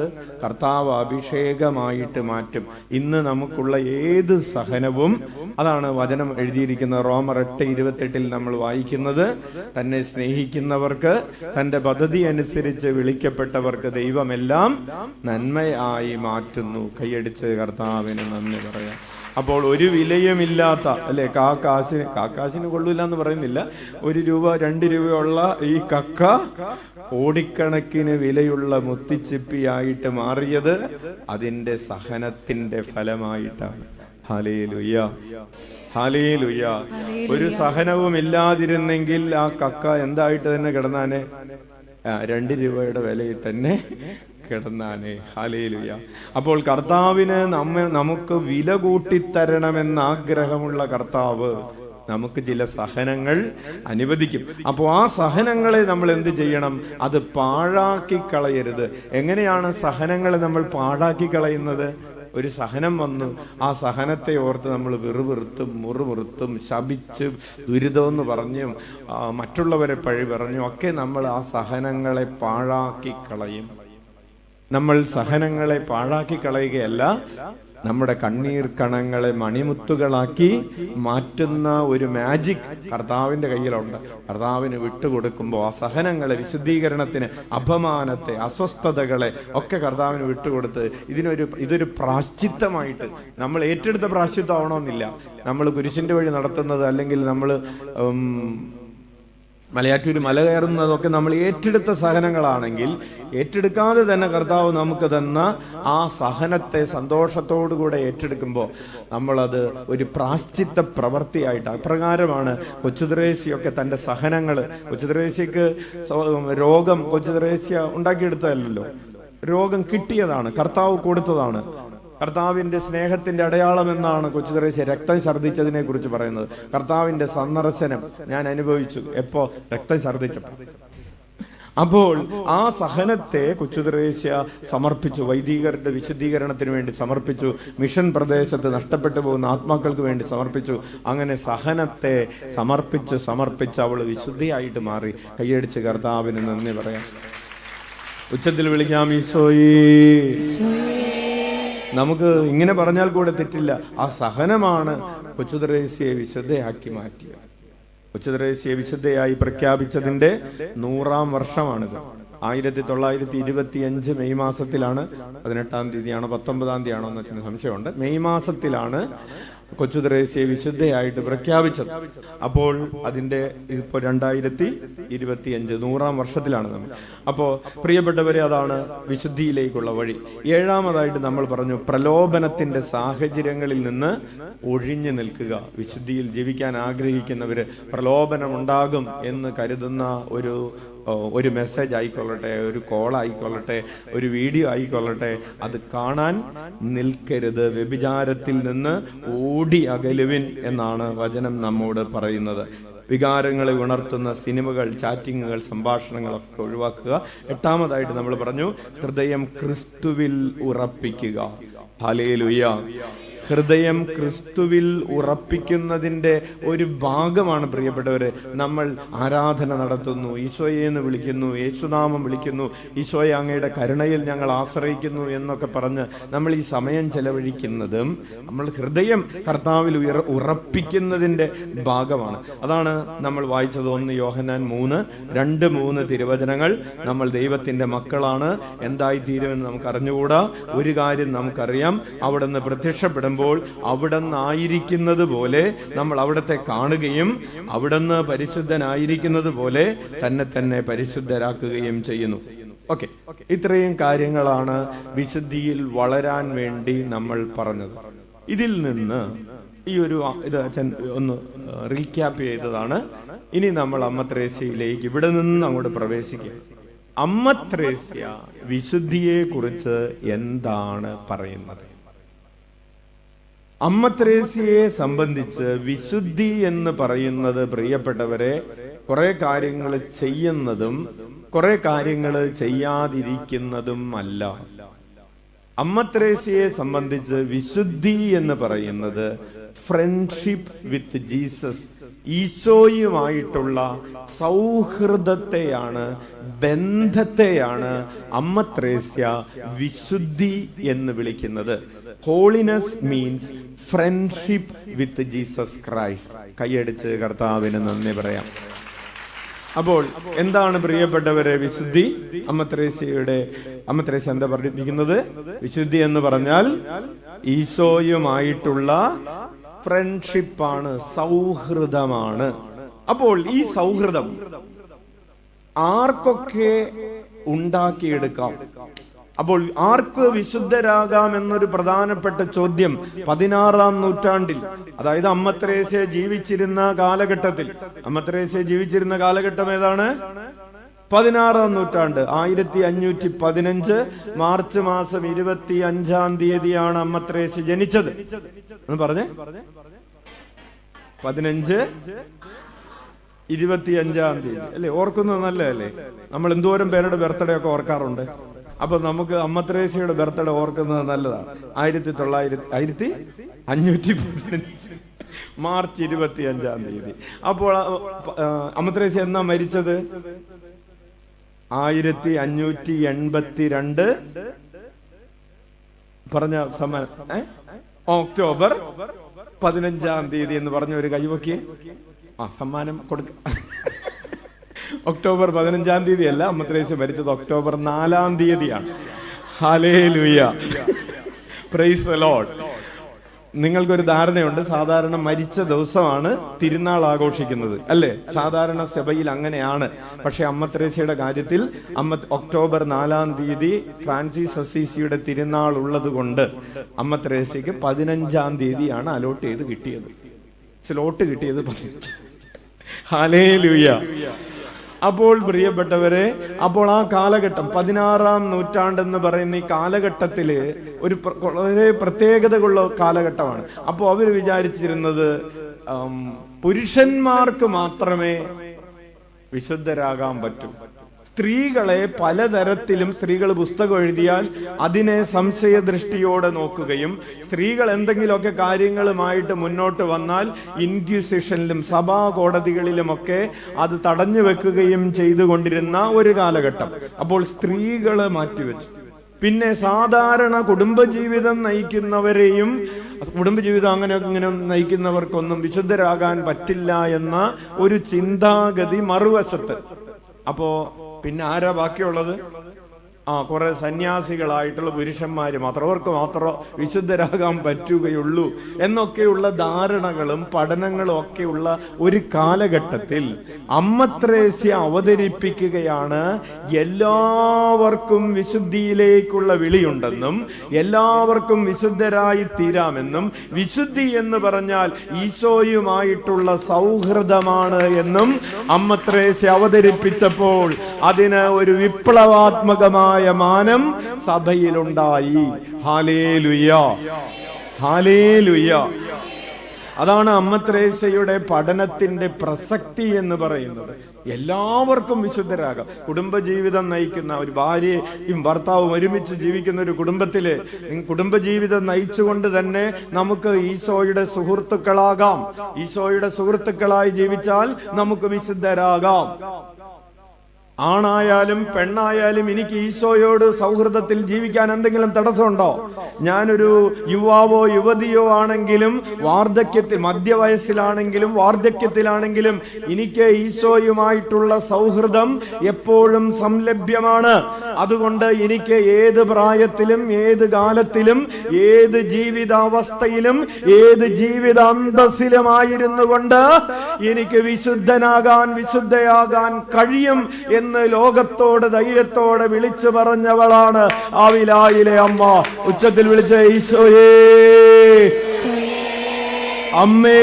കർത്താവ് അഭിഷേകമായിട്ട് മാറ്റും. ഇന്ന് നമുക്കുള്ള ഏത് സഹനവും, അതാണ് വചനം എഴുതിയിരിക്കുന്ന റോമർ 8:28 നമ്മൾ വായിക്കുന്നത്, തന്നെ സ്നേഹിക്കുന്നവർക്ക്, തൻ്റെ പദ്ധതി അനുസരിച്ച് വിളിക്കപ്പെട്ടവർക്ക് ദൈവമെല്ലാം നന്മയായി മാറ്റുന്നു. കൈയടിച്ച് കർത്താവിന് നന്ദി പറയാം. അപ്പോൾ ഒരു വിലയുമില്ലാത്ത, അല്ലെ, കാക്കാശിന് കൊള്ളൂല എന്ന് പറയുന്നില്ല, 1 രൂപ 2 രൂപയുള്ള ഈ കക്ക കോടിക്കണക്കിന് വിലയുള്ള മുത്തിച്ചിപ്പിയായിട്ട് മാറിയത് അതിൻ്റെ സഹനത്തിന്റെ ഫലമായിട്ടാണ്. Hallelujah, hallelujah. ഒരു സഹനവും ഇല്ലാതിരുന്നെങ്കിൽ ആ കക്ക എന്തായിട്ട് തന്നെ കിടന്നാനെ? 2 രൂപയുടെ വിലയിൽ തന്നെ കിടന്നാനേ. ഹല്ലേലൂയ. അപ്പോൾ കർത്താവിന് നമുക്ക് വില കൂട്ടിത്തരണമെന്ന ആഗ്രഹമുള്ള കർത്താവ് നമുക്ക് ചില സഹനങ്ങൾ അനുവദിക്കും. അപ്പോൾ ആ സഹനങ്ങളെ നമ്മൾ എന്ത് ചെയ്യണം? അത് പാഴാക്കി കളയരുത്. എങ്ങനെയാണ് സഹനങ്ങളെ നമ്മൾ പാഴാക്കി കളയുന്നത്? ഒരു സഹനം വന്നു, ആ സഹനത്തെ ഓർത്ത് നമ്മൾ വെറുവെറുത്തും മുറുമുറുത്തും ശപിച്ച് ദുരിതമെന്ന് പറഞ്ഞും മറ്റുള്ളവരെ പഴി പറഞ്ഞും ഒക്കെ നമ്മൾ ആ സഹനങ്ങളെ പാഴാക്കി കളയും. നമ്മൾ സഹനങ്ങളെ പാഴാക്കി കളയുകയല്ല, നമ്മുടെ കണ്ണീർ കണങ്ങളെ മണിമുത്തുകളാക്കി മാറ്റുന്ന ഒരു മാജിക് കർത്താവിന്റെ കയ്യിലുണ്ട്. കർത്താവിന് വിട്ടുകൊടുക്കുമ്പോൾ ആ സഹനങ്ങളെ, വിശുദ്ധീകരണത്തിന്, അപമാനത്തെ, അസ്വസ്ഥതകളെ ഒക്കെ കർത്താവിന് വിട്ടുകൊടുത്ത് ഇതൊരു പ്രാശ്ചിത്തമായിട്ട് നമ്മൾ ഏറ്റെടുത്ത പ്രാശ്ചിത്തം ആവണമെന്നില്ല. നമ്മൾ കുരിശിന്റെ വഴി നടത്തുന്നത്, അല്ലെങ്കിൽ നമ്മൾ മലയാറ്റൂര് മല കയറുന്നതൊക്കെ നമ്മൾ ഏറ്റെടുത്ത സഹനങ്ങളാണെങ്കിൽ, ഏറ്റെടുക്കാതെ തന്നെ കർത്താവ് നമുക്ക് തന്ന ആ സഹനത്തെ സന്തോഷത്തോടുകൂടെ ഏറ്റെടുക്കുമ്പോൾ നമ്മളത് ഒരു പ്രാശ്ചിത്ത പ്രവൃത്തിയായിട്ട്, അപ്രകാരമാണ് കൊച്ചുത്രേസ്യൊക്കെ തൻ്റെ സഹനങ്ങൾ, കൊച്ചുത്രേസ്യക്ക് രോഗം കൊച്ചുത്രേസ്യ ഉണ്ടാക്കിയെടുത്തതല്ലോ, രോഗം കിട്ടിയതാണ്, കർത്താവ് കൊടുത്തതാണ്. കർത്താവിന്റെ സ്നേഹത്തിന്റെ അടയാളം എന്നാണ് കൊച്ചുത്രേസ്യ രക്തം ഛർദ്ദിച്ചതിനെ കുറിച്ച് പറയുന്നത്. കർത്താവിന്റെ സന്ദർശനം ഞാൻ അനുഭവിച്ചു. എപ്പോ? രക്തം ഛർദ്ദിച്ചപ്പോൾ. അപ്പോൾ ആ സഹനത്തെ കൊച്ചുത്രേസ്യ സമർപ്പിച്ചു, വൈദികരുടെ വിശുദ്ധീകരണത്തിന് വേണ്ടി സമർപ്പിച്ചു, മിഷൻ പ്രദേശത്ത് നഷ്ടപ്പെട്ടു പോകുന്ന ആത്മാക്കൾക്ക് വേണ്ടി സമർപ്പിച്ചു. അങ്ങനെ സഹനത്തെ സമർപ്പിച്ച് അവൾ വിശുദ്ധിയായിട്ട് മാറി. കൈയടിച്ച് കർത്താവിന് നന്ദി പറയാം. ഉച്ചത്തിൽ വിളിക്കാം, ഈശോയേ. നമുക്ക് ഇങ്ങനെ പറഞ്ഞാൽ കൂടെ തെറ്റില്ല. ആ സഹനമാണ് കൊച്ചുത്രേസ്യയെ വിശുദ്ധയാക്കി മാറ്റിയത്. കൊച്ചുത്രേസ്യയെ വിശുദ്ധയായി പ്രഖ്യാപിച്ചതിന്റെ 100ാം വർഷമാണിത്. 1925 മെയ് മാസത്തിലാണ്, 18-ാം തീയതിയാണോ 19-ാം തീയതിയാണോ എന്ന് വെച്ചാൽ സംശയമുണ്ട്, മെയ് മാസത്തിലാണ് കൊച്ചുത്രേസ്യയെ വിശുദ്ധയായിട്ട് പ്രഖ്യാപിച്ചത്. അപ്പോൾ അതിന്റെ ഇപ്പോ 2025 100ാം വർഷത്തിലാണ് നമ്മൾ. അപ്പോൾ പ്രിയപ്പെട്ടവരെ, അതാണ് വിശുദ്ധിയിലേക്കുള്ള വഴി. 7ാമതായിട്ട് നമ്മൾ പറഞ്ഞു, പ്രലോഭനത്തിന്റെ സാഹചര്യങ്ങളിൽ നിന്ന് ഒഴിഞ്ഞു നിൽക്കുക. വിശുദ്ധിയിൽ ജീവിക്കാൻ ആഗ്രഹിക്കുന്നവര് പ്രലോഭനമുണ്ടാകും എന്ന് കരുതുന്ന ഒരു മെസ്സേജ് ആയിക്കൊള്ളട്ടെ, ഒരു കോൾ ആയിക്കൊള്ളട്ടെ, ഒരു വീഡിയോ ആയിക്കൊള്ളട്ടെ, അത് കാണാൻ നിൽക്കരുത്. വ്യഭിചാരത്തിൽ നിന്ന് ഓടി അകലുവിൻ എന്നാണ് വചനം നമ്മോട് പറയുന്നത്. വികാരങ്ങളെ ഉണർത്തുന്ന സിനിമകൾ, ചാറ്റിങ്ങുകൾ, സംഭാഷണങ്ങളൊക്കെ ഒഴിവാക്കുക. 8ാമതായിട്ട് നമ്മൾ പറഞ്ഞു, ഹൃദയം ക്രിസ്തുവിൽ ഉറപ്പിക്കുക. ഹല്ലേലൂയ. ഹൃദയം ക്രിസ്തുവിൽ ഉറപ്പിക്കുന്നതിന്റെ ഒരു ഭാഗമാണ് പ്രിയപ്പെട്ടവരെ. നമ്മൾ ആരാധന നടത്തുന്നു, ഈശോയെ എന്ന് വിളിക്കുന്നു, യേശുനാമം വിളിക്കുന്നു, ഈശോയെ അങ്ങയുടെ കരുണയിൽ ഞങ്ങൾ ആശ്രയിക്കുന്നു എന്നൊക്കെ പറഞ്ഞ് നമ്മൾ ഈ സമയം ചെലവഴിക്കുന്നതും നമ്മൾ ഹൃദയം കർത്താവിൽ ഉറപ്പിക്കുന്നതിന്റെ ഭാഗമാണ്. അതാണ് നമ്മൾ വായിച്ചത്. 1 യോഹന്നാൻ 3:2-3 തിരുവചനങ്ങൾ. നമ്മൾ ദൈവത്തിന്റെ മക്കളാണ്. എന്തായി തീരുമെന്ന് നമുക്ക് അറിഞ്ഞുകൂടാ. ഒരു കാര്യം നമുക്കറിയാം, അവിടുന്ന് പ്രത്യക്ഷപ്പെടുമ്പോൾ അവിടുന്ന് ആയിരിക്കുന്നത് പോലെ നമ്മൾ അവിടത്തെ കാണുകയും അവിടുന്ന് പരിശുദ്ധനായിരിക്കുന്നത് പോലെ തന്നെ പരിശുദ്ധരാക്കുകയും ചെയ്യുന്നു. ഓക്കെ, ഇത്രയും കാര്യങ്ങളാണ് വിശുദ്ധിയിൽ വളരാൻ വേണ്ടി നമ്മൾ പറഞ്ഞത്. ഇതിൽ നിന്ന് ഇത് ഒന്ന് റീക്യാപ്പ് ചെയ്തതാണ്. ഇനി നമ്മൾ അമ്മ ത്രേസ്യയിലേക്ക് ഇവിടെ നിന്ന് അങ്ങോട്ട് പ്രവേശിക്കുക. അമ്മ ത്രേസ്യ വിശുദ്ധിയെ കുറിച്ച് എന്താണ് പറയുന്നത്? അമ്മ ത്രേസ്യയെ സംബന്ധിച്ച് വിശുദ്ധി എന്ന് പറയുന്നത്, പ്രിയപ്പെട്ടവരെ, കുറെ കാര്യങ്ങൾ ചെയ്യുന്നതും കുറെ കാര്യങ്ങൾ ചെയ്യാതിരിക്കുന്നതും അല്ല. അമ്മ ത്രേസ്യയെ സംബന്ധിച്ച് വിശുദ്ധി എന്ന് പറയുന്നത് ഫ്രണ്ട്ഷിപ്പ് വിത്ത് ജീസസ്, ഈശോയുമായിട്ടുള്ള സൗഹൃദത്തെയാണ്, ബന്ധത്തെയാണ് അമ്മ ത്രേസ്യ വിശുദ്ധി എന്ന് വിളിക്കുന്നത്. Holiness means friendship with Jesus Christ. കൈയടിച്ച് കർത്താവിന് നന്ദി പറയാം. അപ്പോൾ എന്താണ് പ്രിയപ്പെട്ടവരെ വിശുദ്ധി? അമ്മ ത്രേസ്യ എന്താ പറഞ്ഞിരിക്കുന്നത്? വിശുദ്ധി എന്ന് പറഞ്ഞാൽ ഈശോയുമായിട്ടുള്ള ഫ്രണ്ട്ഷിപ്പാണ്, സൗഹൃദമാണ്. അപ്പോൾ ഈ സൗഹൃദം ആർക്കൊക്കെ ഉണ്ടാക്കിയെടുക്കാം? അപ്പോൾ ആർക്ക് വിശുദ്ധരാകാം എന്നൊരു പ്രധാനപ്പെട്ട ചോദ്യം 16-ാം നൂറ്റാണ്ടിൽ, അതായത് അമ്മ ത്രേസ്യ ജീവിച്ചിരുന്ന കാലഘട്ടത്തിൽ, അമ്മ ത്രേസ്യ ജീവിച്ചിരുന്ന കാലഘട്ടം ഏതാണ്? 16-ാം നൂറ്റാണ്ട്. 1515 മാർച്ച് മാസം 25-ാം തീയതിയാണ് അമ്മ ത്രേസ്യ ജനിച്ചത്. എന്ന് പറഞ്ഞേ, 15-25-ാം തീയതി അല്ലേ? ഓർക്കുന്നത് നല്ലതല്ലേ? നമ്മൾ എന്തോരം പേരുടെ ബർത്ത്ഡേ ഒക്കെ ഓർക്കാറുണ്ട്. അപ്പൊ നമുക്ക് അമ്മ ത്രേസ്യയുടെ ബർത്ത്ഡേ ഓർക്കുന്നത് നല്ലതാണ്. 1515 മാർച്ച് 25-ാം തീയതി. അപ്പോൾ അമ്മ ത്രേസ്യ എന്നാ മരിച്ചത്? 1582 പറഞ്ഞ ഒക്ടോബർ 15-ാം തീയതി എന്ന് പറഞ്ഞ ഒരു കൈവക്കി സമ്മാനം കൊടുക്ക. ഒക്ടോബർ 15-ാം തീയതി അല്ല, അമ്മ ത്രേസ്യ മരിച്ചത് ഒക്ടോബർ 4-ാം തീയതിയാണ്. Hallelujah, price the Lord. നിങ്ങൾക്കൊരു ധാരണയുണ്ട്, സാധാരണ മരിച്ച ദിവസമാണ് തിരുനാൾ ആഘോഷിക്കുന്നത് അല്ലേ? സാധാരണ സഭയിൽ അങ്ങനെയാണ്. പക്ഷെ അമ്മ ത്രേസ്യയുടെ കാര്യത്തിൽ ഒക്ടോബർ 4-ാം തീയതി ഫ്രാൻസിസ് അസീസിയുടെ തിരുനാൾ ഉള്ളത് കൊണ്ട് അമ്മ ത്രേസ്യക്ക് 15-ാം തീയതിയാണ് അലോട്ട് ചെയ്ത് കിട്ടിയത്, സ്ലോട്ട് കിട്ടിയത്. ഹല്ലേലൂയ. അപ്പോൾ പ്രിയപ്പെട്ടവരെ, അപ്പോൾ ആ കാലഘട്ടം 16-ാം നൂറ്റാണ്ടെന്ന് പറയുന്ന ഈ കാലഘട്ടത്തില് ഒരു വളരെ പ്രത്യേകതയുള്ള കാലഘട്ടമാണ്. അപ്പോൾ അവർ വിചാരിച്ചിരുന്നത് പുരുഷന്മാർക്ക് മാത്രമേ വിശുദ്ധരാകാൻ പറ്റൂ. സ്ത്രീകളെ പലതരത്തിലും, സ്ത്രീകൾ പുസ്തകം എഴുതിയാൽ അതിനെ സംശയദൃഷ്ടിയോടെ നോക്കുകയും സ്ത്രീകൾ എന്തെങ്കിലുമൊക്കെ കാര്യങ്ങളുമായിട്ട് മുന്നോട്ട് വന്നാൽ ഇൻക്വിസിഷനിലും സഭാ കോടതികളിലുമൊക്കെ അത് തടഞ്ഞു വെക്കുകയും ചെയ്തുകൊണ്ടിരുന്ന ഒരു കാലഘട്ടം. അപ്പോൾ സ്ത്രീകളെ മാറ്റിവെച്ചു. പിന്നെ സാധാരണ കുടുംബജീവിതം നയിക്കുന്നവരെയും, കുടുംബജീവിതം അങ്ങനെയൊക്കെ ഇങ്ങനെ നയിക്കുന്നവർക്കൊന്നും വിശുദ്ധരാകാൻ പറ്റില്ല എന്ന ഒരു ചിന്താഗതി മറുവശത്ത്. അപ്പോ പിന്നെ ആരാ ബാക്കിയുള്ളത്? കുറെ സന്യാസികളായിട്ടുള്ള പുരുഷന്മാര് മാത്രം, അവർക്ക് മാത്രം വിശുദ്ധരാകാൻ പറ്റുകയുള്ളൂ എന്നൊക്കെയുള്ള ധാരണകളും പഠനങ്ങളും ഒക്കെയുള്ള ഒരു കാലഘട്ടത്തിൽ അമ്മ ത്രേസ്യ അവതരിപ്പിക്കുകയാണ് എല്ലാവർക്കും വിശുദ്ധിയിലേക്കുള്ള വിളിയുണ്ടെന്നും എല്ലാവർക്കും വിശുദ്ധരായി തീരാമെന്നും വിശുദ്ധി എന്ന് പറഞ്ഞാൽ ഈശോയുമായിട്ടുള്ള സൗഹൃദമാണ് എന്നും അമ്മ ത്രേസ്യ അവതരിപ്പിച്ചപ്പോൾ അതിന് ഒരു വിപ്ലവാത്മകമായ മാനം സഭയിലുണ്ടായി. Hallelujah, hallelujah. അതാണ് അമ്മ ത്രേസ്യയുടെ പഠനത്തിന്റെ പ്രസക്തി എന്ന് പറയുന്നത്. എല്ലാവർക്കും വിശുദ്ധരാകാം. കുടുംബജീവിതം നയിക്കുന്ന ഒരു ഭാര്യയും ഭർത്താവും ഒരുമിച്ച് ജീവിക്കുന്ന ഒരു കുടുംബത്തില് കുടുംബജീവിതം നയിച്ചുകൊണ്ട് തന്നെ നമുക്ക് ഈശോയുടെ സുഹൃത്തുക്കളാകാം. ഈശോയുടെ സുഹൃത്തുക്കളായി ജീവിച്ചാൽ നമുക്ക് വിശുദ്ധരാകാം. ആണായാലും പെണ്ണായാലും എനിക്ക് ഈശോയോട് സൗഹൃദത്തിൽ ജീവിക്കാൻ എന്തെങ്കിലും തടസ്സമുണ്ടോ? ഞാനൊരു യുവാവോ യുവതിയോ ആണെങ്കിലും, വാർദ്ധക്യത്തിൽ, മധ്യവയസ്സിലാണെങ്കിലും വാർദ്ധക്യത്തിലാണെങ്കിലും എനിക്ക് ഈശോയുമായിട്ടുള്ള സൗഹൃദം എപ്പോഴും സംലഭ്യമാണ്. അതുകൊണ്ട് എനിക്ക് ഏത് പ്രായത്തിലും ഏത് കാലത്തിലും ഏത് ജീവിതാവസ്ഥയിലും ഏത് ജീവിതാന്തസ്സിലുമായിരുന്നു കൊണ്ട് എനിക്ക് വിശുദ്ധയാകാൻ കഴിയും എന്ന് ലോകത്തോട് ധൈര്യത്തോടെ വിളിച്ചു പറഞ്ഞവളാണ് ആവിലായിലെ അമ്മ. ഉച്ചത്തിൽ വിളിച്ച ഈശോയേ, അമ്മേ.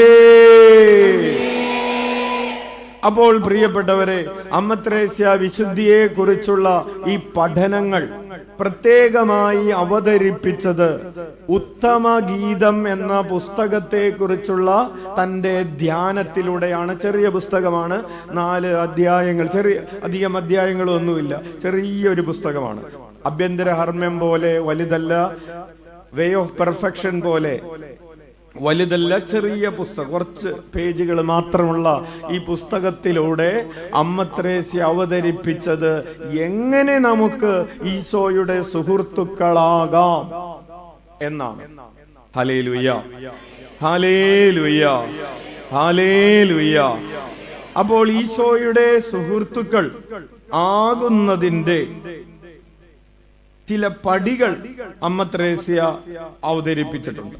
അപ്പോൾ പ്രിയപ്പെട്ടവരെ, അമ്മ ത്രേസ്യ വിശുദ്ധിയെ കുറിച്ചുള്ള ഈ പഠനങ്ങൾ പ്രത്യേകമായി അവതരിപ്പിച്ചത് ഉത്തമ ഗീതം എന്ന പുസ്തകത്തെ കുറിച്ചുള്ള തന്റെ ധ്യാനത്തിലൂടെയാണ്. ചെറിയ പുസ്തകമാണ്, 4 അധ്യായങ്ങൾ, അധികം അധ്യായങ്ങളൊന്നുമില്ല, ചെറിയൊരു പുസ്തകമാണ്. ആഭ്യന്തര ഹർമ്മ്യം പോലെ വലുതല്ല, വേ ഓഫ് പെർഫെക്ഷൻ പോലെ വലുതല്ല, ചെറിയ പുസ്തകം, കുറച്ച് പേജുകൾ മാത്രമുള്ള ഈ പുസ്തകത്തിലൂടെ അമ്മ ത്രേസ്യ അവതരിപ്പിച്ചത് എങ്ങനെ നമുക്ക് ഈശോയുടെ സുഹൃത്തുക്കളാകാം എന്നാണ്. Hallelujah, hallelujah, hallelujah. അപ്പോൾ ഈശോയുടെ സുഹൃത്തുക്കൾ ആകുന്നതിന്റെ ചില പടികൾ അമ്മ ത്രേസ്യ അവതരിപ്പിച്ചിട്ടുണ്ട്.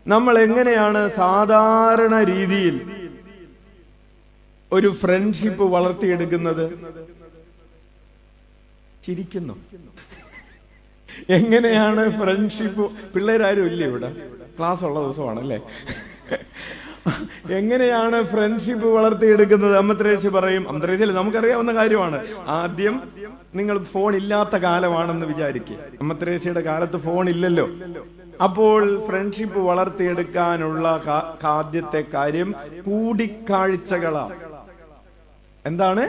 നമ്മൾ എങ്ങനെയാണ് സാധാരണ രീതിയിൽ ഒരു ഫ്രണ്ട്ഷിപ്പ് വളർത്തിയെടുക്കുന്നത്? ചിരിക്കുന്നു. എങ്ങനെയാണ് ഫ്രണ്ട്ഷിപ്പ്? പിള്ളേരാരും ഇല്ല ഇവിടെ, ക്ലാസ് ഉള്ള ദിവസമാണല്ലേ. എങ്ങനെയാണ് ഫ്രണ്ട്ഷിപ്പ് വളർത്തിയെടുക്കുന്നത്? അമ്മ ത്രേസ്യ പറയും. അമ്മ ത്രേസ്യ നമുക്കറിയാവുന്ന കാര്യമാണ്. ആദ്യം നിങ്ങൾ ഫോൺ ഇല്ലാത്ത കാലമാണെന്ന് വിചാരിക്കുക. അമ്മ ത്രേസ്യയുടെ കാലത്ത് ഫോൺ ഇല്ലല്ലോ. അപ്പോൾ ഫ്രണ്ട്ഷിപ്പ് വളർത്തിയെടുക്കാനുള്ള ആദ്യത്തെ കാര്യം കൂടിക്കാഴ്ചകളാണ്. എന്താണ്?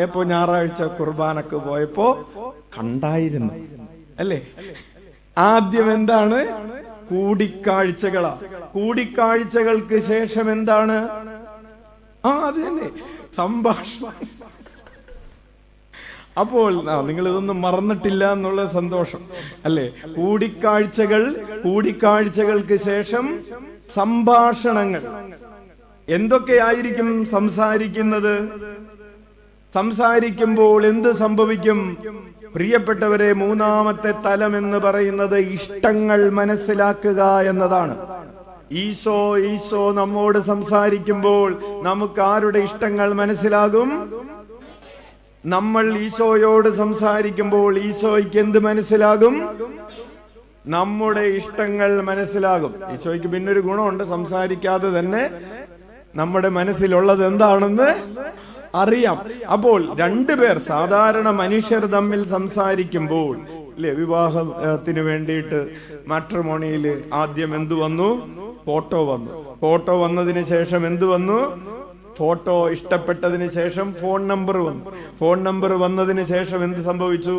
എപ്പോ ഞായറാഴ്ച കുർബാനക്ക് പോയപ്പോ കണ്ടായിരുന്നു അല്ലേ? ആദ്യം എന്താണ്? കൂടിക്കാഴ്ചകളാ. കൂടിക്കാഴ്ചകൾക്ക് ശേഷം എന്താണ്? അത് തന്നെ, സംഭാഷണം. അപ്പോൾ നിങ്ങൾ ഇതൊന്നും മറന്നിട്ടില്ല എന്നുള്ള സന്തോഷം അല്ലേ? കൂടിക്കാഴ്ചകൾക്ക് ശേഷം സംഭാഷണങ്ങൾ. എന്തൊക്കെയായിരിക്കും സംസാരിക്കുന്നത്? സംസാരിക്കുമ്പോൾ എന്ത് സംഭവിക്കും? പ്രിയപ്പെട്ടവരെ, മൂന്നാമത്തെ തലം എന്ന് പറയുന്നത് ഇഷ്ടങ്ങൾ മനസ്സിലാക്കുക എന്നതാണ്. ഈശോ നമ്മോട് സംസാരിക്കുമ്പോൾ നമുക്ക് ആരുടെ ഇഷ്ടങ്ങൾ മനസ്സിലാകും? നമ്മൾ ഈശോയോട് സംസാരിക്കുമ്പോൾ ഈശോയ്ക്ക് എന്ത് മനസ്സിലാകും? നമ്മുടെ ഇഷ്ടങ്ങൾ മനസ്സിലാകും. ഈശോയ്ക്ക് പിന്നൊരു ഗുണമുണ്ട്, സംസാരിക്കാതെ തന്നെ നമ്മുടെ മനസ്സിലുള്ളത് എന്താണെന്ന് അറിയാം. അപ്പോൾ രണ്ടുപേർ, സാധാരണ മനുഷ്യർ തമ്മിൽ സംസാരിക്കുമ്പോൾ അല്ലെ, വിവാഹത്തിന് വേണ്ടിയിട്ട് മാട്രിമോണിയിൽ ആദ്യം എന്തു വന്നു? ഫോട്ടോ വന്നു. ഫോട്ടോ വന്നതിന് ശേഷം എന്തു വന്നു? ഫോട്ടോ ഇഷ്ടപ്പെട്ടതിന് ശേഷം ഫോൺ നമ്പർ വന്നു. ഫോൺ നമ്പർ വന്നതിന് ശേഷം എന്ത് സംഭവിച്ചു?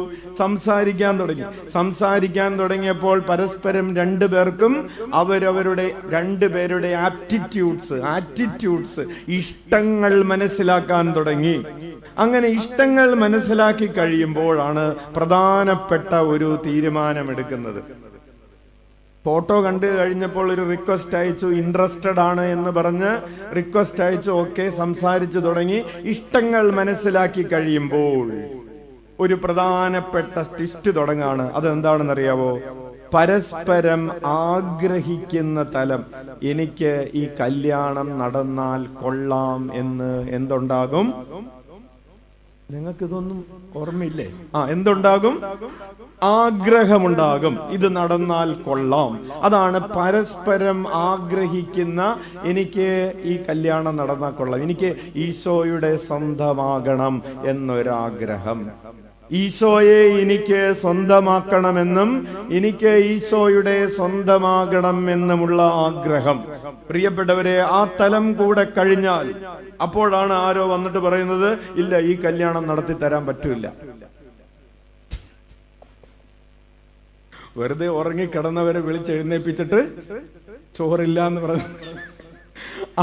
സംസാരിക്കാൻ തുടങ്ങിയപ്പോൾ പരസ്പരം രണ്ടുപേർക്കും അവരവരുടെ രണ്ടുപേരുടെ ആറ്റിറ്റ്യൂഡ്സ് ഇഷ്ടങ്ങൾ മനസ്സിലാക്കാൻ തുടങ്ങി. അങ്ങനെ ഇഷ്ടങ്ങൾ മനസ്സിലാക്കി കഴിയുമ്പോഴാണ് പ്രധാനപ്പെട്ട ഒരു തീരുമാനമെടുക്കുന്നത്. ഫോട്ടോ കണ്ടു കഴിഞ്ഞപ്പോൾ ഒരു റിക്വസ്റ്റ് അയച്ചു, ഇൻട്രസ്റ്റഡ് ആണ് എന്ന് പറഞ്ഞ് റിക്വസ്റ്റ് അയച്ചു. ഓക്കെ, സംസാരിച്ചു തുടങ്ങി. ഇഷ്ടങ്ങൾ മനസ്സിലാക്കി കഴിയുമ്പോൾ ഒരു പ്രധാനപ്പെട്ട ട്വിസ്റ്റ് തുടങ്ങാണ്. അതെന്താണെന്നറിയാവോ? പരസ്പരം ആഗ്രഹിക്കുന്ന തലം. എനിക്ക് ഈ കല്യാണം നടന്നാൽ കൊള്ളാം എന്ന് എന്തുണ്ടാകും? നിങ്ങൾക്കിതൊന്നും ഓർമ്മയില്ലേ? എന്തുണ്ടാകും? ആഗ്രഹമുണ്ടാകും. ഇത് നടന്നാൽ കൊള്ളാം. അതാണ് പരസ്പരം ആഗ്രഹിക്കുന്ന, എനിക്ക് ഈ കല്യാണം നടന്നാൽ കൊള്ളാം, എനിക്ക് ഈശോയുടെ സ്വന്തമാകണം എന്നൊരാഗ്രഹം. ഈശോയെ എനിക്ക് സ്വന്തമാക്കണമെന്നും എനിക്ക് ഈശോയുടെ സ്വന്തമാകണം എന്നുമുള്ള ആഗ്രഹം. പ്രിയപ്പെട്ടവരെ, ആ തലം കൂടെ കഴിഞ്ഞാൽ അപ്പോഴാണ് ആരോ വന്നിട്ട് പറയുന്നത്, ഇല്ല, ഈ കല്യാണം നടത്തി തരാൻ പറ്റൂല. വെറുതെ ഉറങ്ങിക്കിടന്നവരെ വിളിച്ചെഴുന്നേപ്പിച്ചിട്ട് ചോറില്ല എന്ന് പറഞ്ഞു.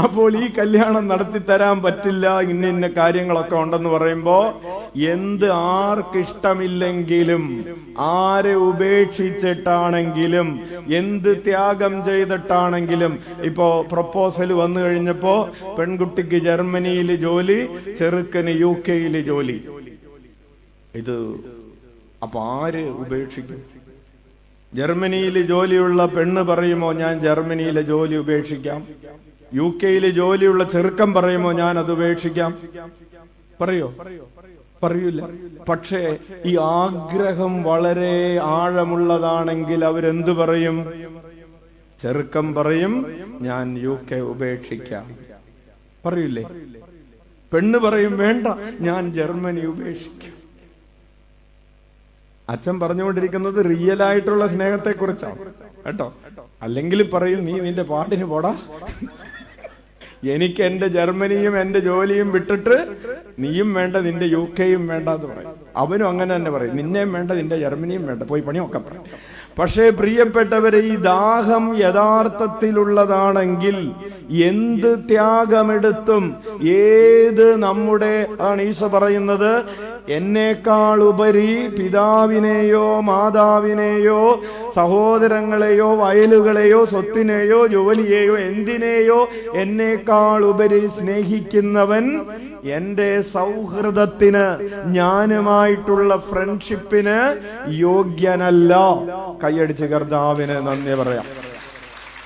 അപ്പോൾ ഈ കല്യാണം നടത്തി തരാൻ പറ്റില്ല, ഇന്ന കാര്യങ്ങളൊക്കെ ഉണ്ടെന്ന് പറയുമ്പോ ആർക്കിഷ്ടമില്ലെങ്കിലും, ആരെ ഉപേക്ഷിച്ചിട്ടാണെങ്കിലും, എന്ത് ത്യാഗം ചെയ്തിട്ടാണെങ്കിലും, ഇപ്പോ പ്രപ്പോസൽ വന്നു കഴിഞ്ഞപ്പോ പെൺകുട്ടിക്ക് ജർമ്മനിയിൽ ജോലി, ചെറുക്കന് UK ജോലി. ഇത് അപ്പൊ ആര് ഉപേക്ഷിക്കും? ജർമ്മനിയിൽ ജോലിയുള്ള പെണ്ണ് പറയുമോ ഞാൻ ജർമ്മനിയിലെ ജോലി ഉപേക്ഷിക്കാം? UK ജോലിയുള്ള ചെറുക്കം പറയുമോ ഞാൻ അത് ഉപേക്ഷിക്കാം? പറയൂല. പക്ഷേ ഈ ആഗ്രഹം വളരെ ആഴമുള്ളതാണെങ്കിൽ അവരെന്തു പറയും? ചെറുക്കം പറയും, ഞാൻ UK ഉപേക്ഷിക്കാം. പറയില്ലേ? പെണ്ണ് പറയും വേണ്ട, ഞാൻ ജർമ്മനി ഉപേക്ഷിക്കും. അച്ഛൻ പറഞ്ഞുകൊണ്ടിരിക്കുന്നത് റിയൽ ആയിട്ടുള്ള സ്നേഹത്തെ കുറിച്ചാണ് കേട്ടോ. അല്ലെങ്കിൽ പറയും നീ നിന്റെ പാട്ടിന് പോടാ, എനിക്ക് എന്റെ ജർമ്മനിയും എന്റെ ജോലിയും വിട്ടിട്ട് നീയും വേണ്ട, നിന്റെ UK വേണ്ട എന്ന് പറയും. അവനും അങ്ങനെ തന്നെ പറയും, നിന്നെയും വേണ്ട, നിന്റെ ജർമ്മനിയും വേണ്ട, പോയി പണിയൊക്കെ പറയും. പക്ഷേ പ്രിയപ്പെട്ടവരെ, ഈ ദാഹം യഥാർത്ഥത്തിലുള്ളതാണെങ്കിൽ എന്ത് ത്യാഗമെടുത്തും, ഏത് നമ്മുടെ ആണ് ഈശോ പറയുന്നത്, എന്നേക്കാൾ ഉപരി പിതാവിനെയോ മാതാവിനെയോ സഹോദരങ്ങളെയോ വയലുകളെയോ സ്വത്തിനെയോ ജോലിയെയോ എന്തിനെയോ എന്നേക്കാൾ ഉപരി സ്നേഹിക്കുന്നവൻ എന്റെ സൗഹൃദത്തിന്, ഞാനുമായിട്ടുള്ള ഫ്രണ്ട്ഷിപ്പിന് യോഗ്യനല്ല. കൈയടിച്ച് കർത്താവിന് നന്ദി പറയാം.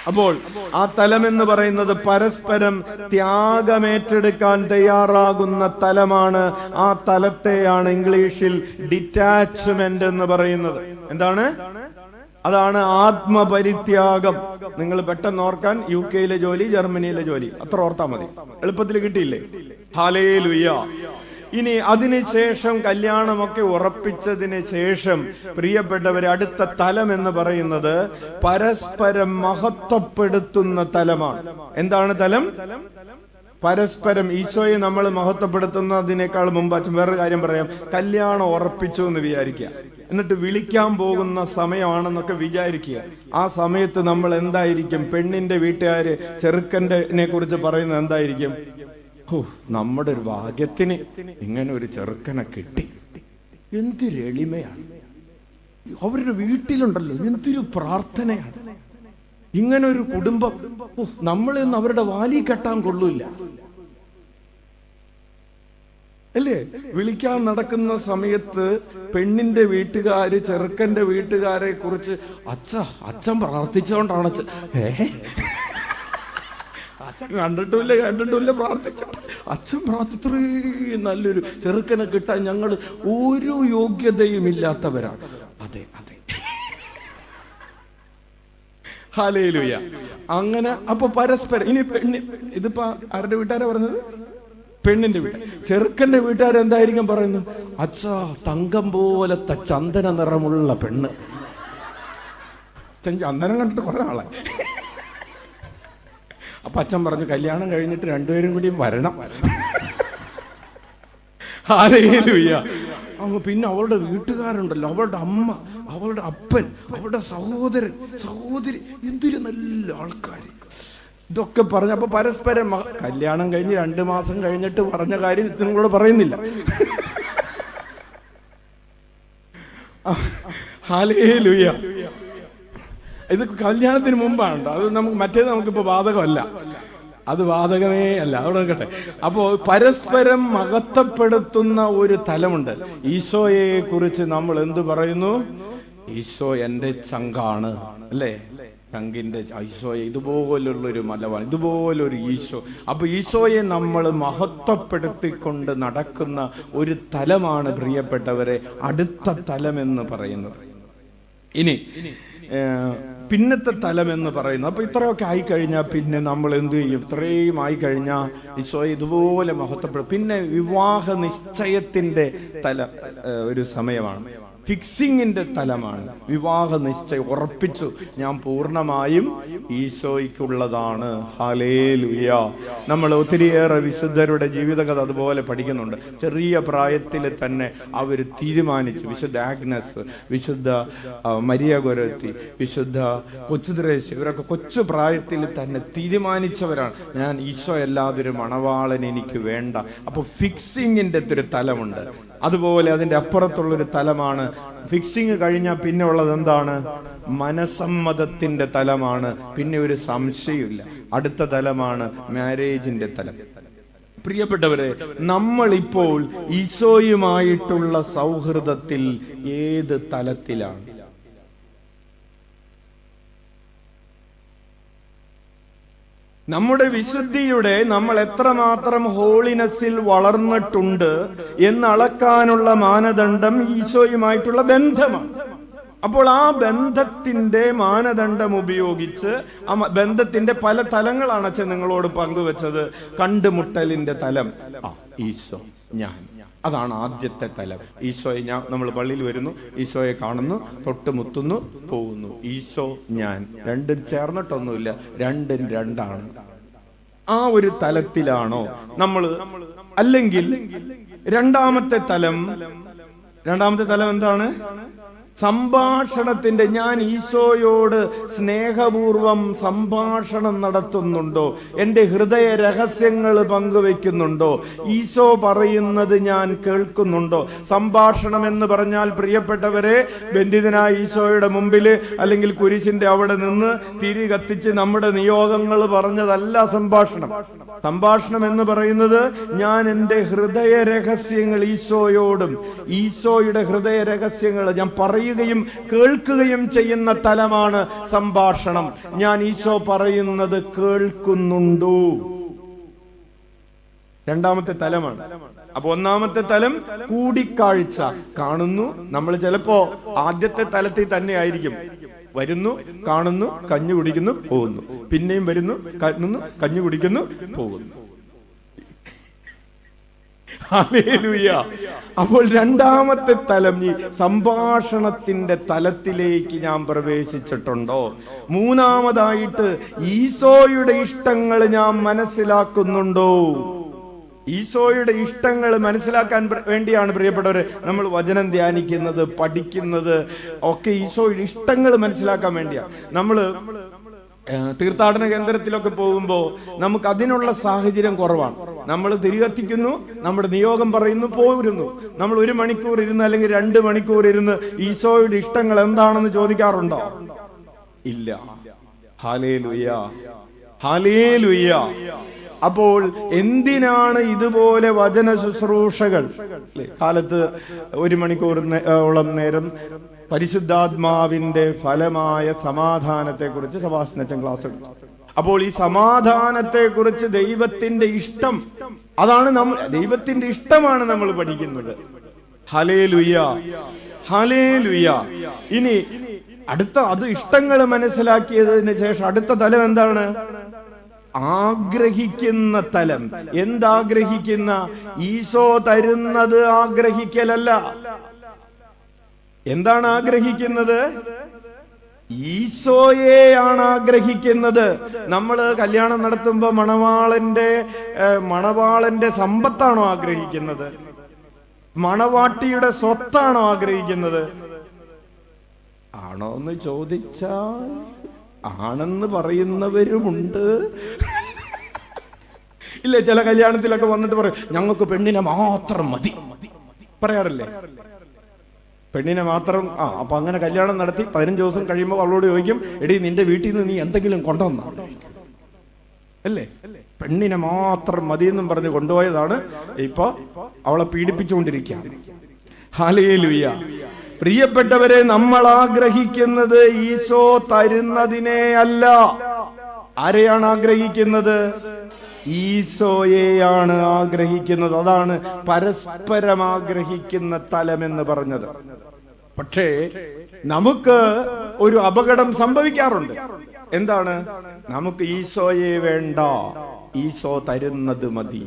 അപ്പോൾ ആ തലം എന്ന് പറയുന്നത് പരസ്പരം ത്യാഗമേറ്റെടുക്കാൻ തയ്യാറാകുന്ന തലമാണ്. ആ തലത്തെയാണ് ഇംഗ്ലീഷിൽ ഡിറ്റാച്ച്മെന്റ് എന്ന് പറയുന്നത്. എന്താണ്? അതാണ് ആത്മപരിത്യാഗം. നിങ്ങൾ പെട്ടെന്ന് ഓർക്കാൻ, UK ജോലി, ജർമ്മനിയിലെ ജോലി, അത്ര ഓർത്താൽ മതി. എളുപ്പത്തിൽ കിട്ടിയില്ലേ? ഹല്ലേലൂയ. ഇനി അതിനുശേഷം കല്യാണമൊക്കെ ഉറപ്പിച്ചതിന് ശേഷം പ്രിയപ്പെട്ടവരെ, അടുത്ത തലം എന്ന് പറയുന്നത് പരസ്പരം മഹത്വപ്പെടുത്തുന്ന തലമാണ്. എന്താണ് തലം? പരസ്പരം ഈശോയെ നമ്മൾ മഹത്വപ്പെടുത്തുന്നതിനേക്കാൾ മുമ്പ് അച്ഛൻ വേറൊരു കാര്യം പറയാം. കല്യാണം ഉറപ്പിച്ചു എന്ന് വിചാരിക്കുക, എന്നിട്ട് വിളിക്കാൻ പോകുന്ന സമയമാണെന്നൊക്കെ വിചാരിക്കുക. ആ സമയത്ത് നമ്മൾ എന്തായിരിക്കും? പെണ്ണിന്റെ വീട്ടുകാര് ചെറുക്കന്റെ കുറിച്ച് പറയുന്നത് എന്തായിരിക്കും? നമ്മുടെ ഒരു ഭാഗ്യത്തിന് ഇങ്ങനെ ഒരു ചെറുക്കനെ കിട്ടി, എന്തൊരു എളിമയാണ്, അവരുടെ വീട്ടിലുണ്ടല്ലോ എന്തൊരു പ്രാർത്ഥനയാണ്, ഇങ്ങനെ ഒരു കുടുംബം, നമ്മളെയൊന്നും അവരുടെ വാലി കെട്ടാൻ കൊള്ളൂല്ല അല്ലേ? വിളിക്കാൻ നടക്കുന്ന സമയത്ത് പെണ്ണിന്റെ വീട്ടുകാര് ചെറുക്കന്റെ വീട്ടുകാരെ കുറിച്ച് അച്ഛൻ പ്രാർത്ഥിച്ചോണ്ടാണ് അച്ഛൻ കണ്ടിട്ടില്ല പ്രാർത്ഥിച്ചു, അച്ഛൻ പ്രാർത്ഥിച്ചു, നല്ലൊരു ചെറുക്കനെ കിട്ടാൻ ഞങ്ങൾ ഒരു യോഗ്യതയും ഇല്ലാത്തവരാണ്. അതെ അതെ, ഹല്ലേലൂയ. അങ്ങനെ അപ്പൊ പരസ്പരം ഇനി ഇതിപ്പോ ആരുടെ വീട്ടുകാരാ പറഞ്ഞത്? പെണ്ണിന്റെ വീട്ടുകാർ. ചെറുക്കന്റെ വീട്ടുകാരെന്തായിരിക്കും പറയുന്നത്? അച്ഛാ, തങ്കം പോലത്തെ ചന്ദന നിറമുള്ള പെണ്ണ്. ചന്ദനം കണ്ടിട്ട് കുറെ ആളായി. അപ്പൊ അച്ഛൻ പറഞ്ഞു, കല്യാണം കഴിഞ്ഞിട്ട് രണ്ടുപേരും കൂടിയും വരണം. ഹല്ലേലൂയ. പിന്നെ അവളുടെ വീട്ടുകാരുണ്ടല്ലോ, അവളുടെ അമ്മ, അവളുടെ അപ്പൻ, അവളുടെ സഹോദരൻ, സഹോദരി, എന്തൊരു നല്ല ആൾക്കാർ. ഇതൊക്കെ പറഞ്ഞപ്പോ പരസ്പരം കല്യാണം കഴിഞ്ഞ് 2 മാസം കഴിഞ്ഞിട്ട് പറഞ്ഞ കാര്യം നിങ്ങളോട് പറയുന്നില്ല. ഹല്ലേലൂയ. ഇത് കല്യാണത്തിന് മുമ്പാണ്. അത് മറ്റേത് നമുക്കിപ്പോ ബാധകമല്ല, അത് ബാധകമേ അല്ല. അവിടെ നോക്കട്ടെ. അപ്പോ പരസ്പരം മഹത്വപ്പെടുത്തുന്ന ഒരു തലമുണ്ട്. ഈശോയെ കുറിച്ച് നമ്മൾ എന്തു പറയുന്നു? ഈശോ എന്റെ ചങ്കാണ് അല്ലേ? ചങ്കിന്റെ ഈശോയെ, ഇതുപോലുള്ളൊരു മലവാണ്, ഇതുപോലൊരു ഈശോ. അപ്പൊ ഈശോയെ നമ്മൾ മഹത്വപ്പെടുത്തിക്കൊണ്ട് നടക്കുന്ന ഒരു തലമാണ് പ്രിയപ്പെട്ടവരെ അടുത്ത തലം എന്ന് പറയുന്നത്. ഇനി പിന്നത്തെ തലം എന്ന് പറയുന്നത്, അപ്പൊ ഇത്രയൊക്കെ ആയിക്കഴിഞ്ഞാൽ പിന്നെ നമ്മൾ എന്ത് ചെയ്യും? ഇത്രയും ആയിക്കഴിഞ്ഞാൽ ഈശോയെ ഇതുപോലെ മഹത്വപ്പെടും. പിന്നെ വിവാഹ നിശ്ചയത്തിന്റെ ഒരു സമയമാണ്, ഫിക്സിങ്ങിന്റെ തലമാണ്. വിവാഹ നിശ്ചയം ഉറപ്പിച്ചു, ഞാൻ പൂർണ്ണമായും ഈശോയ്ക്കുള്ളതാണ്. ഹല്ലേലൂയ. നമ്മൾ ഒത്തിരിയേറെ വിശുദ്ധരുടെ ജീവിതകഥ അതുപോലെ പഠിക്കുന്നുണ്ട്. ചെറിയ പ്രായത്തിൽ തന്നെ അവർ തീരുമാനിച്ചു. വിശുദ്ധ ആഗ്നസ്, വിശുദ്ധ മരിയ ഗൊരത്തി, വിശുദ്ധ കൊച്ചുദ്രേശ്, ഇവരൊക്കെ കൊച്ചു പ്രായത്തിൽ തന്നെ തീരുമാനിച്ചവരാണ്, ഞാൻ ഈശോ അല്ലാതൊരു മണവാളൻ എനിക്ക് വേണ്ട. അപ്പൊ ഫിക്സിങ്ങിന്റെ ഒരു തലമുണ്ട്. അതുപോലെ അതിന്റെ അപ്പുറത്തുള്ളൊരു തലമാണ് ഫിക്സിങ് കഴിഞ്ഞാൽ പിന്നെ ഉള്ളത് എന്താണ്? മനസമ്മതത്തിന്റെ തലമാണ്. പിന്നെ ഒരു സംശയമില്ല, അടുത്ത തലമാണ് മാരേജിന്റെ തലം. പ്രിയപ്പെട്ടവരെ, നമ്മളിപ്പോൾ ഈശോയുമായിട്ടുള്ള സൗഹൃദത്തിൽ ഏത് തലത്തിലാണ്? നമ്മുടെ വിശുദ്ധിയുടെ, നമ്മൾ എത്രമാത്രം ഹോളിനെസ്സിൽ വളർന്നിട്ടുണ്ട് എന്നളക്കാനുള്ള മാനദണ്ഡം ഈശോയുമായിട്ടുള്ള ബന്ധമാണ്. അപ്പോൾ ആ ബന്ധത്തിന്റെ മാനദണ്ഡം ഉപയോഗിച്ച് ആ ബന്ധത്തിന്റെ പല തലങ്ങളാണ് അച്ഛൻ നിങ്ങളോട് പങ്കുവെച്ചത്. കണ്ടുമുട്ടലിന്റെ തലം ഈശോ ഞാൻ, അതാണ് ആദ്യത്തെ തലം. ഈശോയെ നമ്മൾ പള്ളിയിൽ വരുന്നു, ഈശോയെ കാണുന്നു, തൊട്ടുമുത്തുന്നു, പോകുന്നു. ഈശോ ഞാൻ, രണ്ടും ചേർന്നിട്ടൊന്നുമില്ല, രണ്ടും രണ്ടാണ്. ആ ഒരു തലത്തിലാണോ നമ്മൾ? അല്ലെങ്കിൽ രണ്ടാമത്തെ തലം എന്താണ്? സംഭാഷണത്തിന്റെ, ഞാൻ ഈശോയോട് സ്നേഹപൂർവം സംഭാഷണം നടത്തുന്നുണ്ടോ? എൻ്റെ ഹൃദയ രഹസ്യങ്ങൾ പങ്കുവെക്കുന്നുണ്ടോ? ഈശോ പറയുന്നത് ഞാൻ കേൾക്കുന്നുണ്ടോ? സംഭാഷണം എന്ന് പറഞ്ഞാൽ പ്രിയപ്പെട്ടവരെ, ബന്ധിതനായ ഈശോയുടെ മുമ്പിൽ അല്ലെങ്കിൽ കുരിശിന്റെ അവിടെ നിന്ന് തിരി കത്തിച്ച് നമ്മുടെ നിയോഗങ്ങൾ പറഞ്ഞതല്ല സംഭാഷണം. സംഭാഷണം എന്ന് പറയുന്നത് ഞാൻ എൻ്റെ ഹൃദയ രഹസ്യങ്ങൾ ഈശോയോടും, ഈശോയുടെ ഹൃദയ രഹസ്യങ്ങൾ ഞാൻ പറയുകയും കേൾക്കുകയും ചെയ്യുന്ന തലമാണ് സംഭാഷണം. ഞാൻ ഈശോ പറയുന്നത് കേൾക്കുന്നുണ്ടോ? രണ്ടാമത്തെ തലമാണ്. അപ്പൊ ഒന്നാമത്തെ തലം കൂടിക്കാഴ്ച, കാണുന്നു. നമ്മൾ ചിലപ്പോ ആദ്യത്തെ തലത്തിൽ തന്നെ ആയിരിക്കും. വരുന്നു, കാണുന്നു, കഞ്ഞി കുടിക്കുന്നു, പോകുന്നു. പിന്നെയും വരുന്നു, കാണുന്നു, കഞ്ഞി കുടിക്കുന്നു, പോകുന്നു. ഹല്ലേലൂയ. അപ്പോൾ രണ്ടാമത്തെ തലം, ഈ സംഭാഷണത്തിന്റെ തലത്തിലേക്ക് ഞാൻ പ്രവേശിച്ചിട്ടുണ്ടോ? മൂന്നാമതായിട്ട് ഈശോയുടെ ഇഷ്ടങ്ങൾ ഞാൻ മനസ്സിലാക്കുന്നുണ്ടോ? ഈശോയുടെ ഇഷ്ടങ്ങൾ മനസ്സിലാക്കാൻ വേണ്ടിയാണ് പ്രിയപ്പെട്ടവരെ നമ്മൾ വചനം ധ്യാനിക്കുന്നത്, പഠിക്കുന്നത് ഒക്കെ. ഈശോയുടെ ഇഷ്ടങ്ങൾ മനസ്സിലാക്കാൻ വേണ്ടിയാണ്. നമ്മൾ തീർത്ഥാടന കേന്ദ്രത്തിലൊക്കെ പോകുമ്പോൾ നമുക്ക് അതിനുള്ള സാഹചര്യം കുറവാണ്. നമ്മൾ തിരികത്തിക്കുന്നു, നമ്മുടെ നിയോഗം പറയുന്നു, പോരുന്നു. നമ്മൾ 1 മണിക്കൂർ ഇരുന്ന് അല്ലെങ്കിൽ 2 മണിക്കൂർ ഇരുന്ന് ഈശോയുടെ ഇഷ്ടങ്ങൾ എന്താണെന്ന് ചോദിക്കാറുണ്ടോ? ഇല്ല. Hallelujah, hallelujah. അപ്പോൾ എന്തിനാണ് ഇതുപോലെ വചന ശുശ്രൂഷകൾ? കാലത്ത് 1 മണിക്കൂറോളം നേരം പരിശുദ്ധാത്മാവിന്റെ ഫലമായ സമാധാനത്തെ കുറിച്ച് സെബാസ്റ്റ്യൻ ക്ലാസ് എടുത്തു. അപ്പോൾ ഈ സമാധാനത്തെ കുറിച്ച് ദൈവത്തിന്റെ ഇഷ്ടം, അതാണ് ദൈവത്തിന്റെ ഇഷ്ടമാണ് നമ്മൾ പഠിക്കുന്നത്. Hallelujah, hallelujah. ഇനി അത് ഇഷ്ടങ്ങൾ മനസ്സിലാക്കിയതിന് ശേഷം അടുത്ത തലം എന്താണ്? ആഗ്രഹിക്കുന്ന തലം. എന്താഗ്രഹിക്കുന്ന? ഈശോ തരുന്നത് ആഗ്രഹിക്കലല്ല. എന്താണ് ആഗ്രഹിക്കുന്നത്? ഈശോയെയാണ് ആഗ്രഹിക്കുന്നത്. നമ്മൾ കല്യാണം നടത്തുമ്പോ മണവാളന്റെ സമ്പത്താണോ ആഗ്രഹിക്കുന്നത്? മണവാട്ടിയുടെ സ്വത്താണോ ആഗ്രഹിക്കുന്നത്? ആണോ എന്ന് ചോദിച്ചാൽ ആണെന്ന് പറയുന്നവരുമുണ്ട്. ഇല്ലേ, ചില കല്യാണത്തിലൊക്കെ വന്നിട്ട് പറയും ഞങ്ങൾക്ക് പെണ്ണിനെ മാത്രം മതി, പറയാറില്ലേ? പെണ്ണിനെ മാത്രം. അപ്പൊ അങ്ങനെ കല്യാണം നടത്തി 15 ദിവസം കഴിയുമ്പോൾ അവളോട് ചോദിക്കും, എടീ നിന്റെ വീട്ടിൽ നിന്ന് നീ എന്തെങ്കിലും കൊണ്ടുവന്നാ? അല്ലേ? പെണ്ണിനെ മാത്രം മതി എന്നും പറഞ്ഞ് കൊണ്ടുപോയതാണ് ഇപ്പൊ അവളെ പീഡിപ്പിച്ചുകൊണ്ടിരിക്കുകയാണ്. ഹല്ലേലൂയ. പ്രിയപ്പെട്ടവരെ, നമ്മൾ ആഗ്രഹിക്കുന്നത് ഈശോ തരുന്നതിനെ അല്ല. ആരെയാണ് ആഗ്രഹിക്കുന്നത്? ഈശോയെയാണ് ആഗ്രഹിക്കുന്നത്. അതാണ് പരസ്പരം ആഗ്രഹിക്കുന്ന തലമെന്ന് പറഞ്ഞത്. പക്ഷേ നമുക്ക് ഒരു അപകടം സംഭവിക്കാറുണ്ട്. എന്താണ്? നമുക്ക് ഈശോയെ വേണ്ട, ഈശോ തരുന്നത് മതി.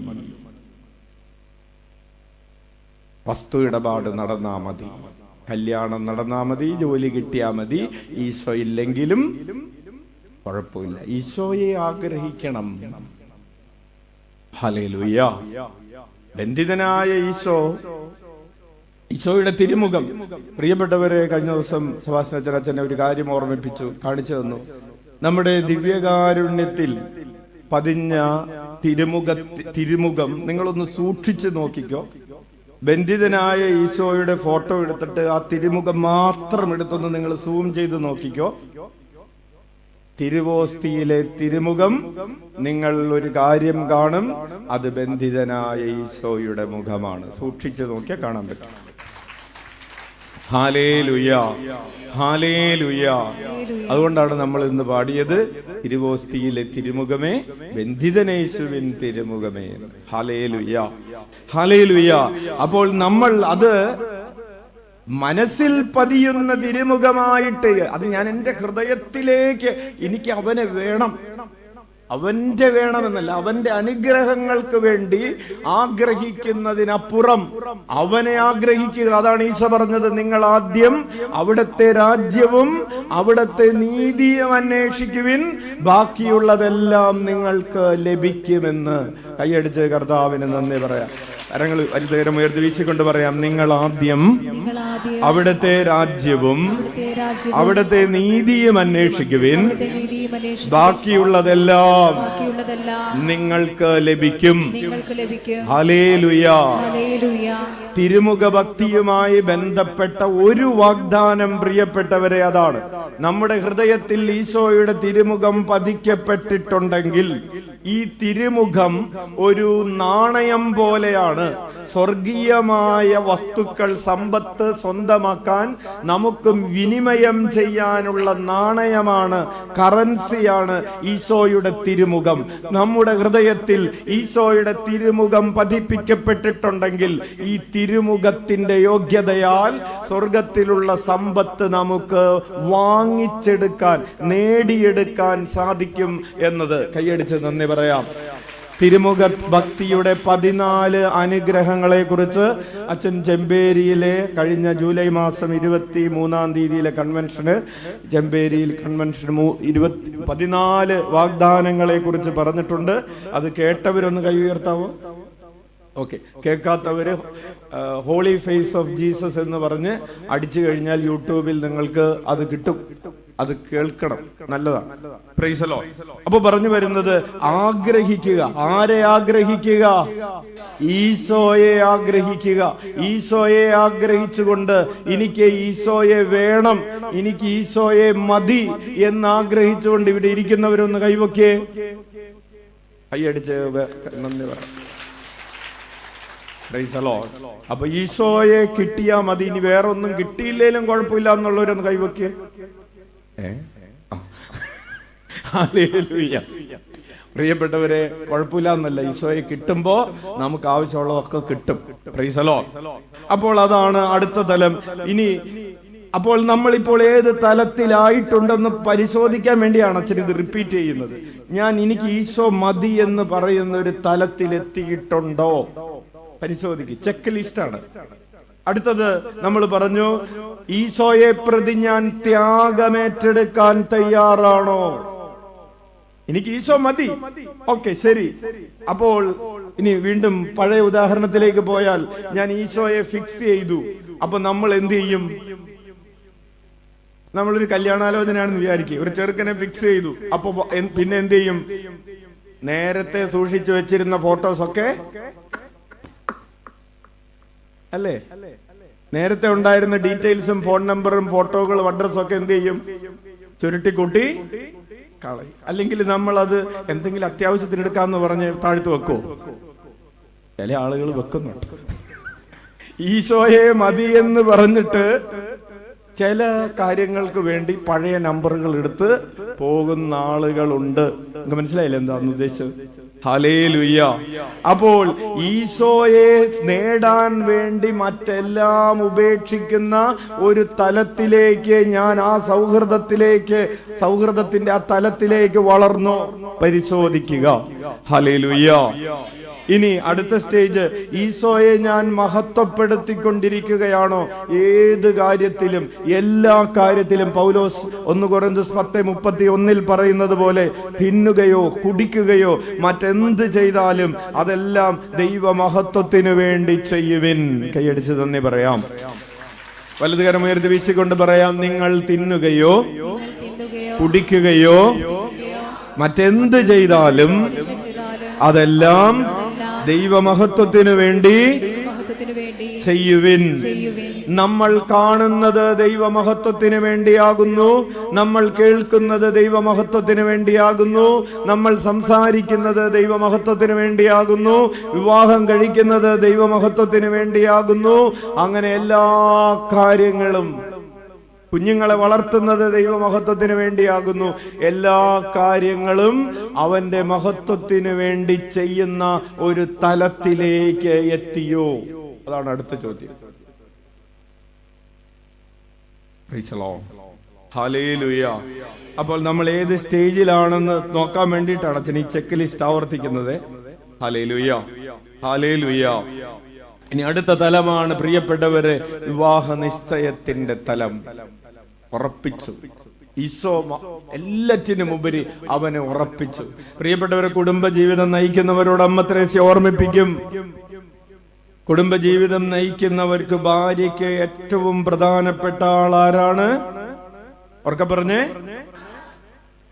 വസ്തു ഇടപാട് നടന്നാ മതി, കല്യാണം നടന്നാ മതി, ജോലി കിട്ടിയാ മതി, ഈശോ ഇല്ലെങ്കിലും കുഴപ്പമില്ല. ഈശോയെ ആഗ്രഹിക്കണം. ഹല്ലേലൂയ. ബന്ധിതനായ ഈശോയുടെ തിരുമുഖം. പ്രിയപ്പെട്ടവരെ, കഴിഞ്ഞ ദിവസം സെബാസ്റ്റ്യൻ അച്ഛനെ ഒരു കാര്യം കാണിച്ചു തന്നു. നമ്മുടെ ദിവ്യകാരുണ്യത്തിൽ പതിഞ്ഞ തിരുമുഖം നിങ്ങളൊന്ന് സൂക്ഷിച്ചു നോക്കിക്കോ. ബന്ധിതനായ ഈശോയുടെ ഫോട്ടോ എടുത്തിട്ട് ആ തിരുമുഖം മാത്രം എടുത്തൊന്ന് നിങ്ങൾ സൂം ചെയ്ത് നോക്കിക്കോ. തിരുവോസ്തിയിലെ തിരുമുഖം നിങ്ങൾ ഒരു കാര്യം കാണും, അത് ബന്ധിതനായ ഈശോയുടെ മുഖമാണ്. സൂക്ഷിച്ചു നോക്കിയാൽ കാണാൻ പറ്റും. Hallelujah, hallelujah. അതുകൊണ്ടാണ് നമ്മൾ ഇന്ന് പാടിയത് തിരുവോസ്തിയിലെ തിരുമുഖമേ, ബന്ധിതനേശുവിൻ തിരുമുഖമേ. Hallelujah, hallelujah. അപ്പോൾ നമ്മൾ അത് മനസ്സിൽ പതിയുന്ന തിരുമുഖമായിട്ട് അത് ഞാൻ എൻ്റെ ഹൃദയത്തിലേക്ക് എനിക്ക് അവനെ വേണം, അവന്റെ വേണമെന്നല്ല, അവന്റെ അനുഗ്രഹങ്ങൾക്ക് വേണ്ടി ആഗ്രഹിക്കുന്നതിനപ്പുറം അവനെ ആഗ്രഹിക്കുക. അതാണ് ഈശോ പറഞ്ഞത്, നിങ്ങൾ ആദ്യം അവിടുത്തെ രാജ്യവും അവിടുത്തെ നീതിയും അന്വേഷിക്കുവിൻ, ബാക്കിയുള്ളതെല്ലാം നിങ്ങൾക്ക് ലഭിക്കുമെന്ന്. കൈയടിച്ച് കർത്താവിന് നന്ദി പറയാം. കരങ്ങൾ വലുതേരം ഉയർത്തി വീശിക്കൊണ്ട് പറയാം, നിങ്ങൾ ആദ്യം അവിടുത്തെ രാജ്യവും അവിടുത്തെ നീതിയും അന്വേഷിക്കുവിൻ, ബാക്കിയുള്ളതെല്ലാം നിങ്ങൾക്ക് ലഭിക്കും. ഹല്ലേലൂയ. തിരുമുഖ ഭക്തിയുമായി ബന്ധപ്പെട്ട ഒരു വാഗ്ദാനം പ്രിയപ്പെട്ടവരെ, അതാണ് നമ്മുടെ ഹൃദയത്തിൽ ഈശോയുടെ തിരുമുഖം പതിക്കപ്പെട്ടിട്ടുണ്ടെങ്കിൽ ഈ തിരുമുഖം ഒരു നാണയം പോലെയാണ്. സ്വർഗീയമായ വസ്തുക്കൾ, സമ്പത്ത് സ്വന്തമാക്കാൻ നമുക്ക് വിനിമയം ചെയ്യാനുള്ള നാണയമാണ്, കറൻസിയാണ് ഈശോയുടെ തിരുമുഖം. നമ്മുടെ ഹൃദയത്തിൽ ഈശോയുടെ തിരുമുഖം പതിപ്പിക്കപ്പെട്ടിട്ടുണ്ടെങ്കിൽ ഈ തിരുമുഖത്തിന്റെ യോഗ്യതയാൽ സ്വർഗത്തിലുള്ള സമ്പത്ത് നമുക്ക് വാങ്ങിച്ചെടുക്കാൻ, നേടിയെടുക്കാൻ സാധിക്കും എന്നത് കൈയടിച്ച് നന്ദി പറയാം. തിരുമുഖ ഭക്തിയുടെ 14 അനുഗ്രഹങ്ങളെ കുറിച്ച് അച്ഛൻ ചെമ്പേരിയിലെ കഴിഞ്ഞ ജൂലൈ മാസം 23-ാം തീയതിയിലെ കൺവെൻഷന്, ചെമ്പേരിയിൽ കൺവെൻഷൻ 14 വാഗ്ദാനങ്ങളെ കുറിച്ച് പറഞ്ഞിട്ടുണ്ട്. അത് കേട്ടവരൊന്ന് കൈ ഉയർത്താവോ? ഓക്കെ. കേൾക്കാത്തവര് ഹോളി ഫേസ് ഓഫ് ജീസസ് എന്ന് പറഞ്ഞ് അടിച്ചു കഴിഞ്ഞാൽ യൂട്യൂബിൽ നിങ്ങൾക്ക് അത് കിട്ടും, അത് കേൾക്കണം, നല്ലതാണ്. Price the Lord. അപ്പൊ പറഞ്ഞു വരുന്നത്, ആഗ്രഹിക്കുക. ആരെ ആഗ്രഹിക്കുക? ഈശോയെ ആഗ്രഹിക്കുക. ഈശോയെ ആഗ്രഹിച്ചുകൊണ്ട് എനിക്ക് ഈശോയെ വേണം, എനിക്ക് ഈശോയെ മതി എന്ന് ആഗ്രഹിച്ചുകൊണ്ട് ഇവിടെ ഇരിക്കുന്നവരൊന്ന് കൈവക്കേ, കൈയടിച്ച് നന്ദി പറയാം. അപ്പൊ ഈശോയെ കിട്ടിയാ മതി, ഇനി വേറെ ഒന്നും കിട്ടിയില്ലേലും കുഴപ്പമില്ല എന്നുള്ളവരൊന്ന് കൈവക്കേ. പ്രിയപ്പെട്ടവരെ, കുഴപ്പമില്ല എന്നല്ല, ഈശോയെ കിട്ടുമ്പോ നമുക്ക് ആവശ്യമുള്ളതൊക്കെ കിട്ടും. Price the Lord. അപ്പോൾ അതാണ് അടുത്ത തലം. ഇനി അപ്പോൾ നമ്മളിപ്പോൾ ഏത് തലത്തിലായിട്ടുണ്ടെന്ന് പരിശോധിക്കാൻ വേണ്ടിയാണ് അച്ഛൻ ഇത് റിപ്പീറ്റ് ചെയ്യുന്നത്. എനിക്ക് ഈശോ മതി എന്ന് പറയുന്ന ഒരു തലത്തിലെത്തിയിട്ടുണ്ടോ പരിശോധിക്കുക. ചെക്ക് ലിസ്റ്റാണ്. അടുത്തത് നമ്മൾ പറഞ്ഞു, ഈശോയെ പ്രതി ഞാൻ ത്യാഗമേറ്റെടുക്കാൻ തയ്യാറാണോ? എനിക്ക് ഈശോ മതി, ഓക്കെ ശരി. അപ്പോൾ ഇനി വീണ്ടും പഴയ ഉദാഹരണത്തിലേക്ക് പോയാൽ, ഞാൻ ഈശോയെ ഫിക്സ് ചെയ്തു. അപ്പൊ നമ്മൾ എന്ത് ചെയ്യും? നമ്മളൊരു കല്യാണാലോചനയാണെന്ന് വിചാരിക്കുക, ഒരു ചെറുക്കനെ ഫിക്സ് ചെയ്തു. അപ്പൊ പിന്നെ എന്ത് ചെയ്യും? നേരത്തെ സൂക്ഷിച്ചു വെച്ചിരുന്ന ഫോട്ടോസ് ഒക്കെ അല്ലേ, നേരത്തെ ഉണ്ടായിരുന്ന ഡീറ്റെയിൽസും ഫോൺ നമ്പറും ഫോട്ടോകളും അഡ്രസ്സും ഒക്കെ എന്ത് ചെയ്യും? ചുരുട്ടിക്കൂട്ടി കളയും. അല്ലെങ്കിൽ നമ്മൾ അത് എന്തെങ്കിലും അത്യാവശ്യത്തിന് എടുക്കാന്ന് പറഞ്ഞ് താഴ്ത്തു വെക്കോ? ചില ആളുകൾ വെക്കുന്നുണ്ട്. ഈശോയെ മതി എന്ന് പറഞ്ഞിട്ട് ചില കാര്യങ്ങൾക്ക് വേണ്ടി പഴയ നമ്പറുകൾ എടുത്ത് പോകുന്ന ആളുകളുണ്ട്. നിങ്ങൾക്ക് മനസ്സിലായില്ല എന്താന്ന് ഉദ്ദേശിച്ചത്? ഹല്ലേലൂയ. അപ്പോൾ ഈശോയെ നേടാൻ വേണ്ടി മറ്റെല്ലാം ഉപേക്ഷിക്കുന്ന ഒരു തലത്തിലേക്ക് ഞാൻ, ആ സൗഹൃദത്തിന്റെ ആ തലത്തിലേക്ക് വളർന്നു പരിശോധിക്കുക. ഹല്ലേലൂയ. ഇനി അടുത്ത സ്റ്റേജ്, ഈശോയെ ഞാൻ മഹത്വപ്പെടുത്തിക്കൊണ്ടിരിക്കുകയാണോ? ഏത് കാര്യത്തിലും, എല്ലാ കാര്യത്തിലും. പൗലോസ് 1 കൊരിന്ത്യർ 10:31 പറയുന്നത് പോലെ, തിന്നുകയോ കുടിക്കുകയോ മറ്റെന്ത് ചെയ്താലും അതെല്ലാം ദൈവമഹത്വത്തിനു വേണ്ടി ചെയ്യുവിൻ. കൈയടിച്ച് നന്ദി പറയാം. വലതുകരം ഉയർത്തി വീശിക്കൊണ്ട് പറയാം, നിങ്ങൾ തിന്നുകയോ കുടിക്കുകയോ മറ്റെന്ത് ചെയ്താലും അതെല്ലാം ദൈവമഹത്വത്തിനു വേണ്ടി ചെയ്യുവിൻ. നമ്മൾ കാണുന്നത് ദൈവമഹത്വത്തിന് വേണ്ടിയാകുന്നു, നമ്മൾ കേൾക്കുന്നത് ദൈവമഹത്വത്തിന് വേണ്ടിയാകുന്നു, നമ്മൾ സംസാരിക്കുന്നത് ദൈവമഹത്വത്തിന് വേണ്ടിയാകുന്നു, വിവാഹം കഴിക്കുന്നത് ദൈവമഹത്വത്തിന് വേണ്ടിയാകുന്നു. അങ്ങനെ എല്ലാ കാര്യങ്ങളും, കുഞ്ഞുങ്ങളെ വളർത്തുന്നത് ദൈവമഹത്വത്തിന് വേണ്ടിയാകുന്നു. എല്ലാ കാര്യങ്ങളും അവന്റെ മഹത്വത്തിന് വേണ്ടി ചെയ്യുന്ന ഒരു തലത്തിലേക്ക് എത്തിയോ? അതാണ് അടുത്ത ചോദ്യം. Price the Lord. ഹല്ലേലൂയ. അപ്പോൾ നമ്മൾ ഏത് സ്റ്റേജിലാണെന്ന് നോക്കാൻ വേണ്ടിയിട്ടാണ് അച്ഛൻ ഈ ചെക്ക് ലിസ്റ്റ് ആവർത്തിക്കുന്നത്. Hallelujah, hallelujah. ഇനി അടുത്ത തലമാണ് പ്രിയപ്പെട്ടവരെ, വിവാഹ നിശ്ചയത്തിന്റെ തലം. ഉറപ്പിച്ചു. ഈശോ എല്ലാറ്റിനും ഉപരി അവനെ ഉറപ്പിച്ചു. പ്രിയപ്പെട്ടവരെ, കുടുംബജീവിതം നയിക്കുന്നവരോട് അമ്മ ത്രേസ്യ ഓർമ്മിപ്പിക്കും, കുടുംബജീവിതം നയിക്കുന്നവർക്ക് ഭാര്യയ്ക്ക് ഏറ്റവും പ്രധാനപ്പെട്ട ആളാരാണ്? ഉറക്കെ പറഞ്ഞേ.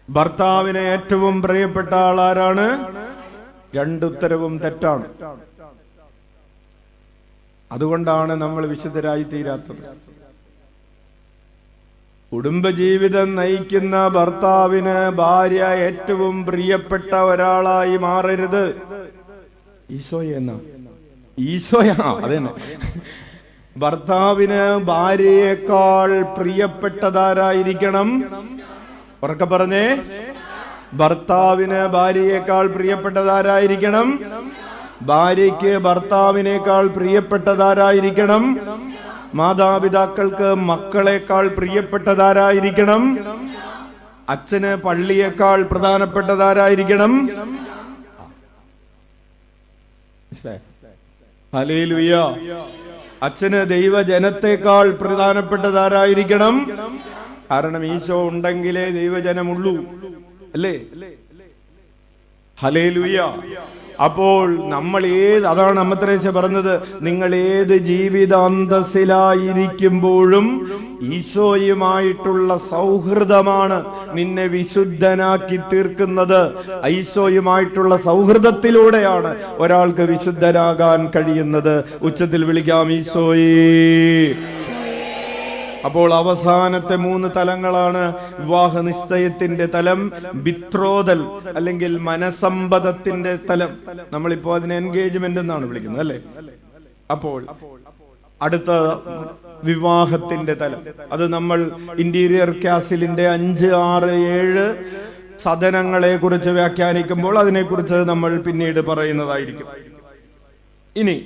ഭർത്താവിന് ഏറ്റവും പ്രിയപ്പെട്ട ആളാരാണ്? രണ്ടുത്തരവും തെറ്റാണ്. അതുകൊണ്ടാണ് നമ്മൾ വിശുദ്ധരായി തീരാത്തത്. കുടുംബജീവിതം നയിക്കുന്ന ഭർത്താവിന് ഭാര്യ ഏറ്റവും പ്രിയപ്പെട്ട ഒരാളായി മാറരുത്. ഈശോയാ അതെന്നെ. ഭർത്താവിന് ഭാര്യയേക്കാൾ പ്രിയപ്പെട്ടതാരായിരിക്കണം? ഉറക്കെ പറഞ്ഞേ. ഭർത്താവിന് ഭാര്യയേക്കാൾ പ്രിയപ്പെട്ടതാരായിരിക്കണം? ഭാര്യയ്ക്ക് ഭർത്താവിനേക്കാൾ പ്രിയപ്പെട്ടതാരായിരിക്കണം? മാതാപിതാക്കൾക്ക് മക്കളെക്കാൾ പ്രിയപ്പെട്ടതാരായിരിക്കണം? അച്ഛന് പള്ളിയേക്കാൾ പ്രധാനപ്പെട്ടതാരായിരിക്കണം? ഹല്ലേലൂയ. അച്ഛന് ദൈവജനത്തെക്കാൾ പ്രധാനപ്പെട്ടതാരായിരിക്കണം? കാരണം ഈശോ ഉണ്ടെങ്കിലേ ദൈവജനമുള്ളൂ, അല്ലേ? ഹല്ലേലൂയ. അപ്പോൾ നമ്മൾ അതാണ് അമ്മ ത്രേസ്യ പറഞ്ഞത്, നിങ്ങൾ ഏത് ജീവിതാന്തസ്സിലായിരിക്കുമ്പോഴും ഈശോയുമായിട്ടുള്ള സൗഹൃദമാണ് നിന്നെ വിശുദ്ധനാക്കി തീർക്കുന്നത്. ഈശോയുമായിട്ടുള്ള സൗഹൃദത്തിലൂടെയാണ് ഒരാൾക്ക് വിശുദ്ധനാകാൻ കഴിയുന്നത്. ഉച്ചത്തിൽ വിളിക്കാം, ഈശോയേ. അപ്പോൾ അവസാനത്തെ 3 തലങ്ങളാണ് വിവാഹ നിശ്ചയത്തിന്റെ തലം, ബിത്രോദൽ അല്ലെങ്കിൽ മനസമ്മതത്തിന്റെ തലം. നമ്മളിപ്പോ അതിനെ എൻഗേജ്മെന്റ് എന്നാണ് വിളിക്കുന്നത്, അല്ലേ? അപ്പോൾ അടുത്ത വിവാഹത്തിന്റെ തലം, അത് നമ്മൾ ഇന്റീരിയർ കാസിലിന്റെ 5, 6, 7 സദനങ്ങളെ കുറിച്ച് വ്യാഖ്യാനിക്കുമ്പോൾ അതിനെക്കുറിച്ച് നമ്മൾ പിന്നീട് പറയുന്നതായിരിക്കും. ഇനി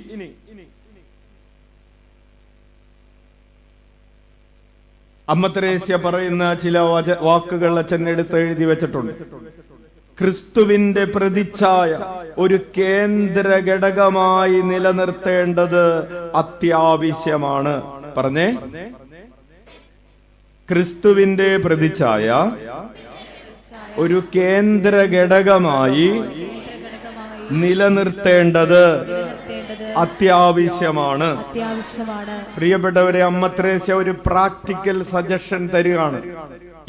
അമ്മ ത്രേസ്യ പറയുന്ന ചില വാക്കുകൾ അച്ഛൻ എടുത്ത് എഴുതി വെച്ചിട്ടുണ്ട്. ക്രിസ്തുവിന്റെ പ്രതിച്ഛായ ഒരു കേന്ദ്ര ഘടകമായി നിലനിർത്തേണ്ടത് അത്യാവശ്യമാണ്. പറഞ്ഞേ. ക്രിസ്തുവിന്റെ പ്രതിച്ഛായ ഒരു കേന്ദ്ര ഘടകമായി നിലനിർത്തേണ്ടത് അത്യാവശ്യമാണ്. പ്രിയപ്പെട്ടവരെ, അമ്മ ത്രേസ്യ ഒരു പ്രാക്ടിക്കൽ സജഷൻ തരികയാണ്.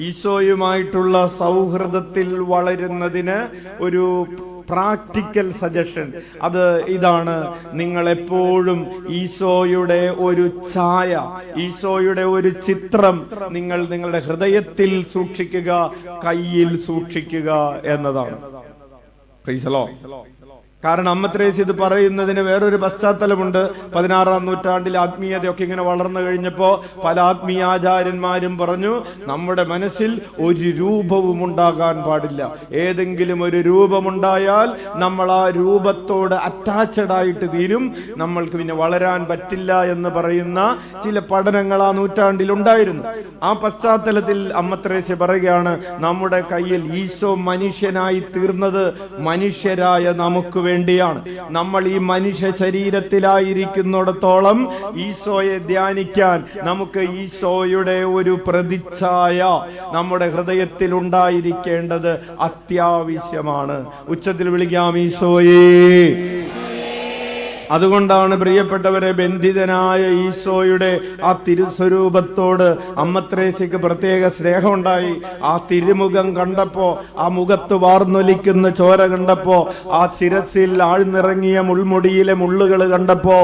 ഈശോയുമായിട്ടുള്ള സൗഹൃദത്തിൽ വളരുന്നതിന് ഒരു പ്രാക്ടിക്കൽ സജഷൻ. അത് ഇതാണ്: നിങ്ങൾ എപ്പോഴും ഈശോയുടെ ഒരു ഛായ, ഈശോയുടെ ഒരു ചിത്രം നിങ്ങൾ നിങ്ങളുടെ ഹൃദയത്തിൽ സൂക്ഷിക്കുക, കയ്യിൽ സൂക്ഷിക്കുക എന്നതാണ്. Price the Lord. കാരണം അമ്മ ത്രേസ്യ ഇത് പറയുന്നതിന് വേറൊരു പശ്ചാത്തലമുണ്ട്. 16-ാം നൂറ്റാണ്ടിൽ ആത്മീയതയൊക്കെ ഇങ്ങനെ വളർന്നു കഴിഞ്ഞപ്പോ പല ആത്മീയാചാര്യന്മാരും പറഞ്ഞു, നമ്മുടെ മനസ്സിൽ ഒരു രൂപവും ഉണ്ടാകാൻ പാടില്ല. ഏതെങ്കിലും ഒരു രൂപമുണ്ടായാൽ നമ്മൾ ആ രൂപത്തോട് അറ്റാച്ചഡ് ആയിട്ട് തീരും, നമ്മൾക്ക് പിന്നെ വളരാൻ പറ്റില്ല എന്ന് പറയുന്ന ചില പഠനങ്ങൾ ആ നൂറ്റാണ്ടിൽ ഉണ്ടായിരുന്നു. ആ പശ്ചാത്തലത്തിൽ അമ്മ ത്രേസ്യ പറയുകയാണ്, നമ്മുടെ കയ്യിൽ ഈശോ മനുഷ്യനായി തീർന്നത് മനുഷ്യരായ നമുക്ക് വേണ്ടിയാണ്. നമ്മൾ ഈ മനുഷ്യ ശരീരത്തിലായിരിക്കുന്നിടത്തോളം ഈശോയെ ധ്യാനിക്കാൻ നമുക്ക് ഈശോയുടെ ഒരു പ്രതിച്ഛായ നമ്മുടെ ഹൃദയത്തിൽ ഉണ്ടായിരിക്കേണ്ടത് അത്യാവശ്യമാണ്. ഉച്ചത്തിൽ വിളിക്കാം, ഈശോയേ. അതുകൊണ്ടാണ് പ്രിയപ്പെട്ടവരെ, ബന്ധിതനായ ഈശോയുടെ ആ തിരുസ്വരൂപത്തോട് അമ്മ ത്രേസ്യക്ക് പ്രത്യേക സ്നേഹമുണ്ടായി. ആ തിരുമുഖം കണ്ടപ്പോ, ആ മുഖത്ത് വാർന്നൊലിക്കുന്ന ചോര കണ്ടപ്പോ, ആ ശിരസിൽ ആഴ്ന്നിറങ്ങിയ മുൾമുടിയിലെ മുള്ളുകൾ കണ്ടപ്പോ,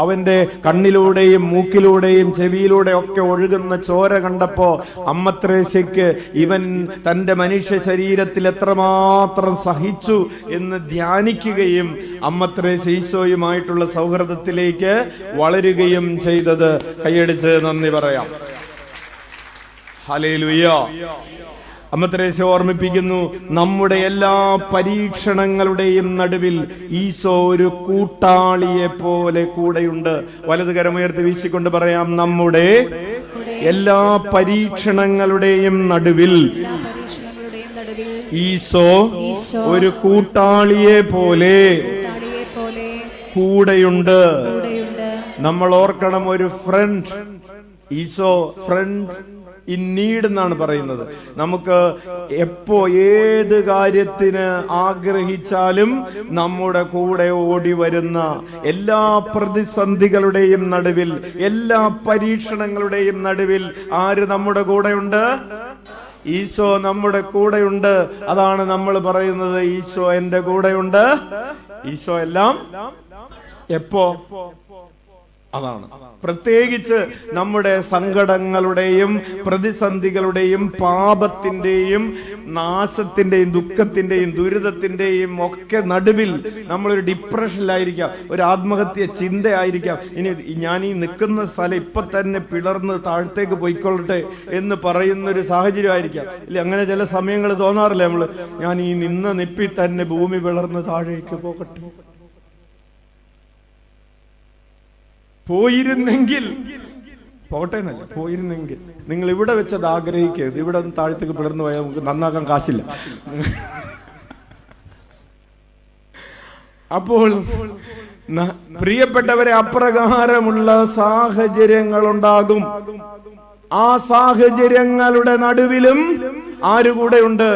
അവന്റെ കണ്ണിലൂടെയും മൂക്കിലൂടെയും ചെവിയിലൂടെ ഒക്കെ ഒഴുകുന്ന ചോര കണ്ടപ്പോ അമ്മ ത്രേസ്യക്ക് ഇവൻ തന്റെ മനുഷ്യ ശരീരത്തിൽ എത്രമാത്രം സഹിച്ചു എന്ന് ധ്യാനിക്കുകയും അമ്മ ത്രേസ്യ ഈശോയുമായിട്ടുള്ള സൗഹൃദത്തിലേക്ക് വളരുകയും ചെയ്തത്. കൈയടിച്ച് നന്ദി പറയാം. ഹല്ലേലൂയ. അമ്മ ത്രേസ്യ ഓർമ്മിപ്പിക്കുന്നു, നമ്മുടെ എല്ലാ പരീക്ഷണങ്ങളുടെയും നടുവിൽ ഈശോ ഒരു കൂട്ടാളിയെ പോലെ കൂടെയുണ്ട്. വലതുകരമുയർത്തി വീശിക്കൊണ്ട് പറയാം, നമ്മുടെ എല്ലാ പരീക്ഷണങ്ങളുടെയും നടുവിൽ ഈശോ ഒരു കൂട്ടാളിയെ പോലെ കൂടെയുണ്ട്. നമ്മൾ ഓർക്കണം, ഒരു friend, Eesho friend in need എന്നാണ് പറയുന്നത്. നമുക്ക് എപ്പോ ഏത് കാര്യത്തിന് ആഗ്രഹിച്ചാലും നമ്മുടെ കൂടെ ഓടി വരുന്ന, എല്ലാ പ്രതിസന്ധികളുടെയും നടുവിൽ, എല്ലാ പരീക്ഷണങ്ങളുടെയും നടുവിൽ ആര് നമ്മുടെ കൂടെയുണ്ട്? ഈശോ നമ്മുടെ കൂടെയുണ്ട്. അതാണ് നമ്മൾ പറയുന്നത്, ഈശോ എന്റെ കൂടെയുണ്ട്. ഈശോ എല്ലാം എപ്പോ? അതാണ് പ്രത്യേകിച്ച് നമ്മുടെ സങ്കടങ്ങളുടെയും പ്രതിസന്ധികളുടെയും പാപത്തിന്റെയും നാശത്തിന്റെയും ദുഃഖത്തിന്റെയും ദുരിതത്തിന്റെയും ഒക്കെ നടുവിൽ നമ്മളൊരു ഡിപ്രഷനിലായിരിക്കാം, ഒരു ആത്മഹത്യ ചിന്തയായിരിക്കാം. ഇനി ഞാൻ ഈ നിൽക്കുന്ന സ്ഥലം ഇപ്പൊ തന്നെ പിളർന്ന് താഴത്തേക്ക് പോയിക്കൊള്ളട്ടെ എന്ന് പറയുന്ന ഒരു സാഹചര്യമായിരിക്കാം. ഇല്ല, അങ്ങനെ ചില സമയങ്ങൾ തോന്നാറില്ല നമ്മള്, ഞാൻ ഈ നിന്ന നിപ്പിൽ തന്നെ ഭൂമി പിളർന്ന് താഴേക്ക് പോകട്ടെ, പോയിരുന്നെങ്കിൽ, പോകട്ടെ എന്നല്ല, പോയിരുന്നെങ്കിൽ. നിങ്ങൾ ഇവിടെ വെച്ചത് ആഗ്രഹിക്കരുത്. ഇവിടെ ഒന്ന് താഴത്തേക്ക് പിളർന്നു പോയാൽ നമുക്ക് നന്നാക്കാൻ കാശില്ല. അപ്പോൾ പ്രിയപ്പെട്ടവരെ, അപ്രകാരമുള്ള സാഹചര്യങ്ങൾ ഉണ്ടാകും. ആ സാഹചര്യങ്ങളുടെ നടുവിലും ആര് കൂടെയുണ്ട്?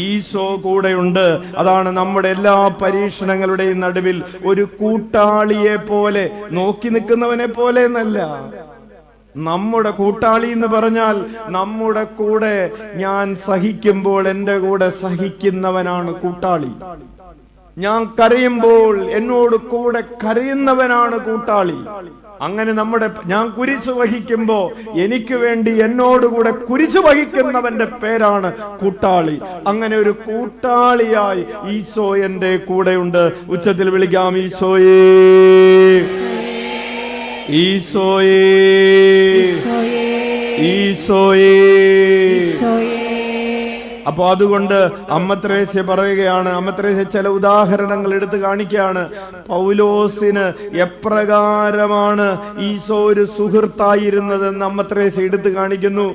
ഈശോ കൂടെയുണ്ട്. അതാണ് നമ്മുടെ എല്ലാ പരീക്ഷണങ്ങളുടെയും നടുവിൽ ഒരു കൂട്ടാളിയെ പോലെ, നോക്കി നിൽക്കുന്നവനെ പോലെ എന്നല്ല, നമ്മുടെ കൂട്ടാളി എന്ന് പറഞ്ഞാൽ നമ്മുടെ കൂടെ ഞാൻ സഹിക്കുമ്പോൾ എന്റെ കൂടെ സഹിക്കുന്നവനാണ് കൂട്ടാളി. ഞാൻ കരയുമ്പോൾ എന്നോട് കൂടെ കരയുന്നവനാണ് കൂട്ടാളി. അങ്ങനെ ഞാൻ കുരിശു വഹിക്കുമ്പോ എനിക്ക് വേണ്ടി എന്നോടുകൂടെ കുരിശു വഹിക്കുന്നവന്റെ പേരാണ് കൂട്ടാളി. അങ്ങനെ ഒരു കൂട്ടാളിയായി ഈശോ എന്റെ കൂടെയുണ്ട്. ഉച്ചത്തിൽ വിളിക്കാം, ഈശോയേ, ഈശോയേ, ഈശോയേ. അപ്പൊ അതുകൊണ്ട് അമ്മ ത്രേസ്യ പറയുകയാണ്, അമ്മ ത്രേസ്യ ചില ഉദാഹരണങ്ങൾ എടുത്തു കാണിക്കുകയാണ്. പൗലോസിന് എപ്രകാരമാണ് ഈശോ ഒരു സുഹൃത്തായിരുന്നതെന്ന് അമ്മ ത്രേസ്യ എടുത്തു കാണിക്കുന്നു.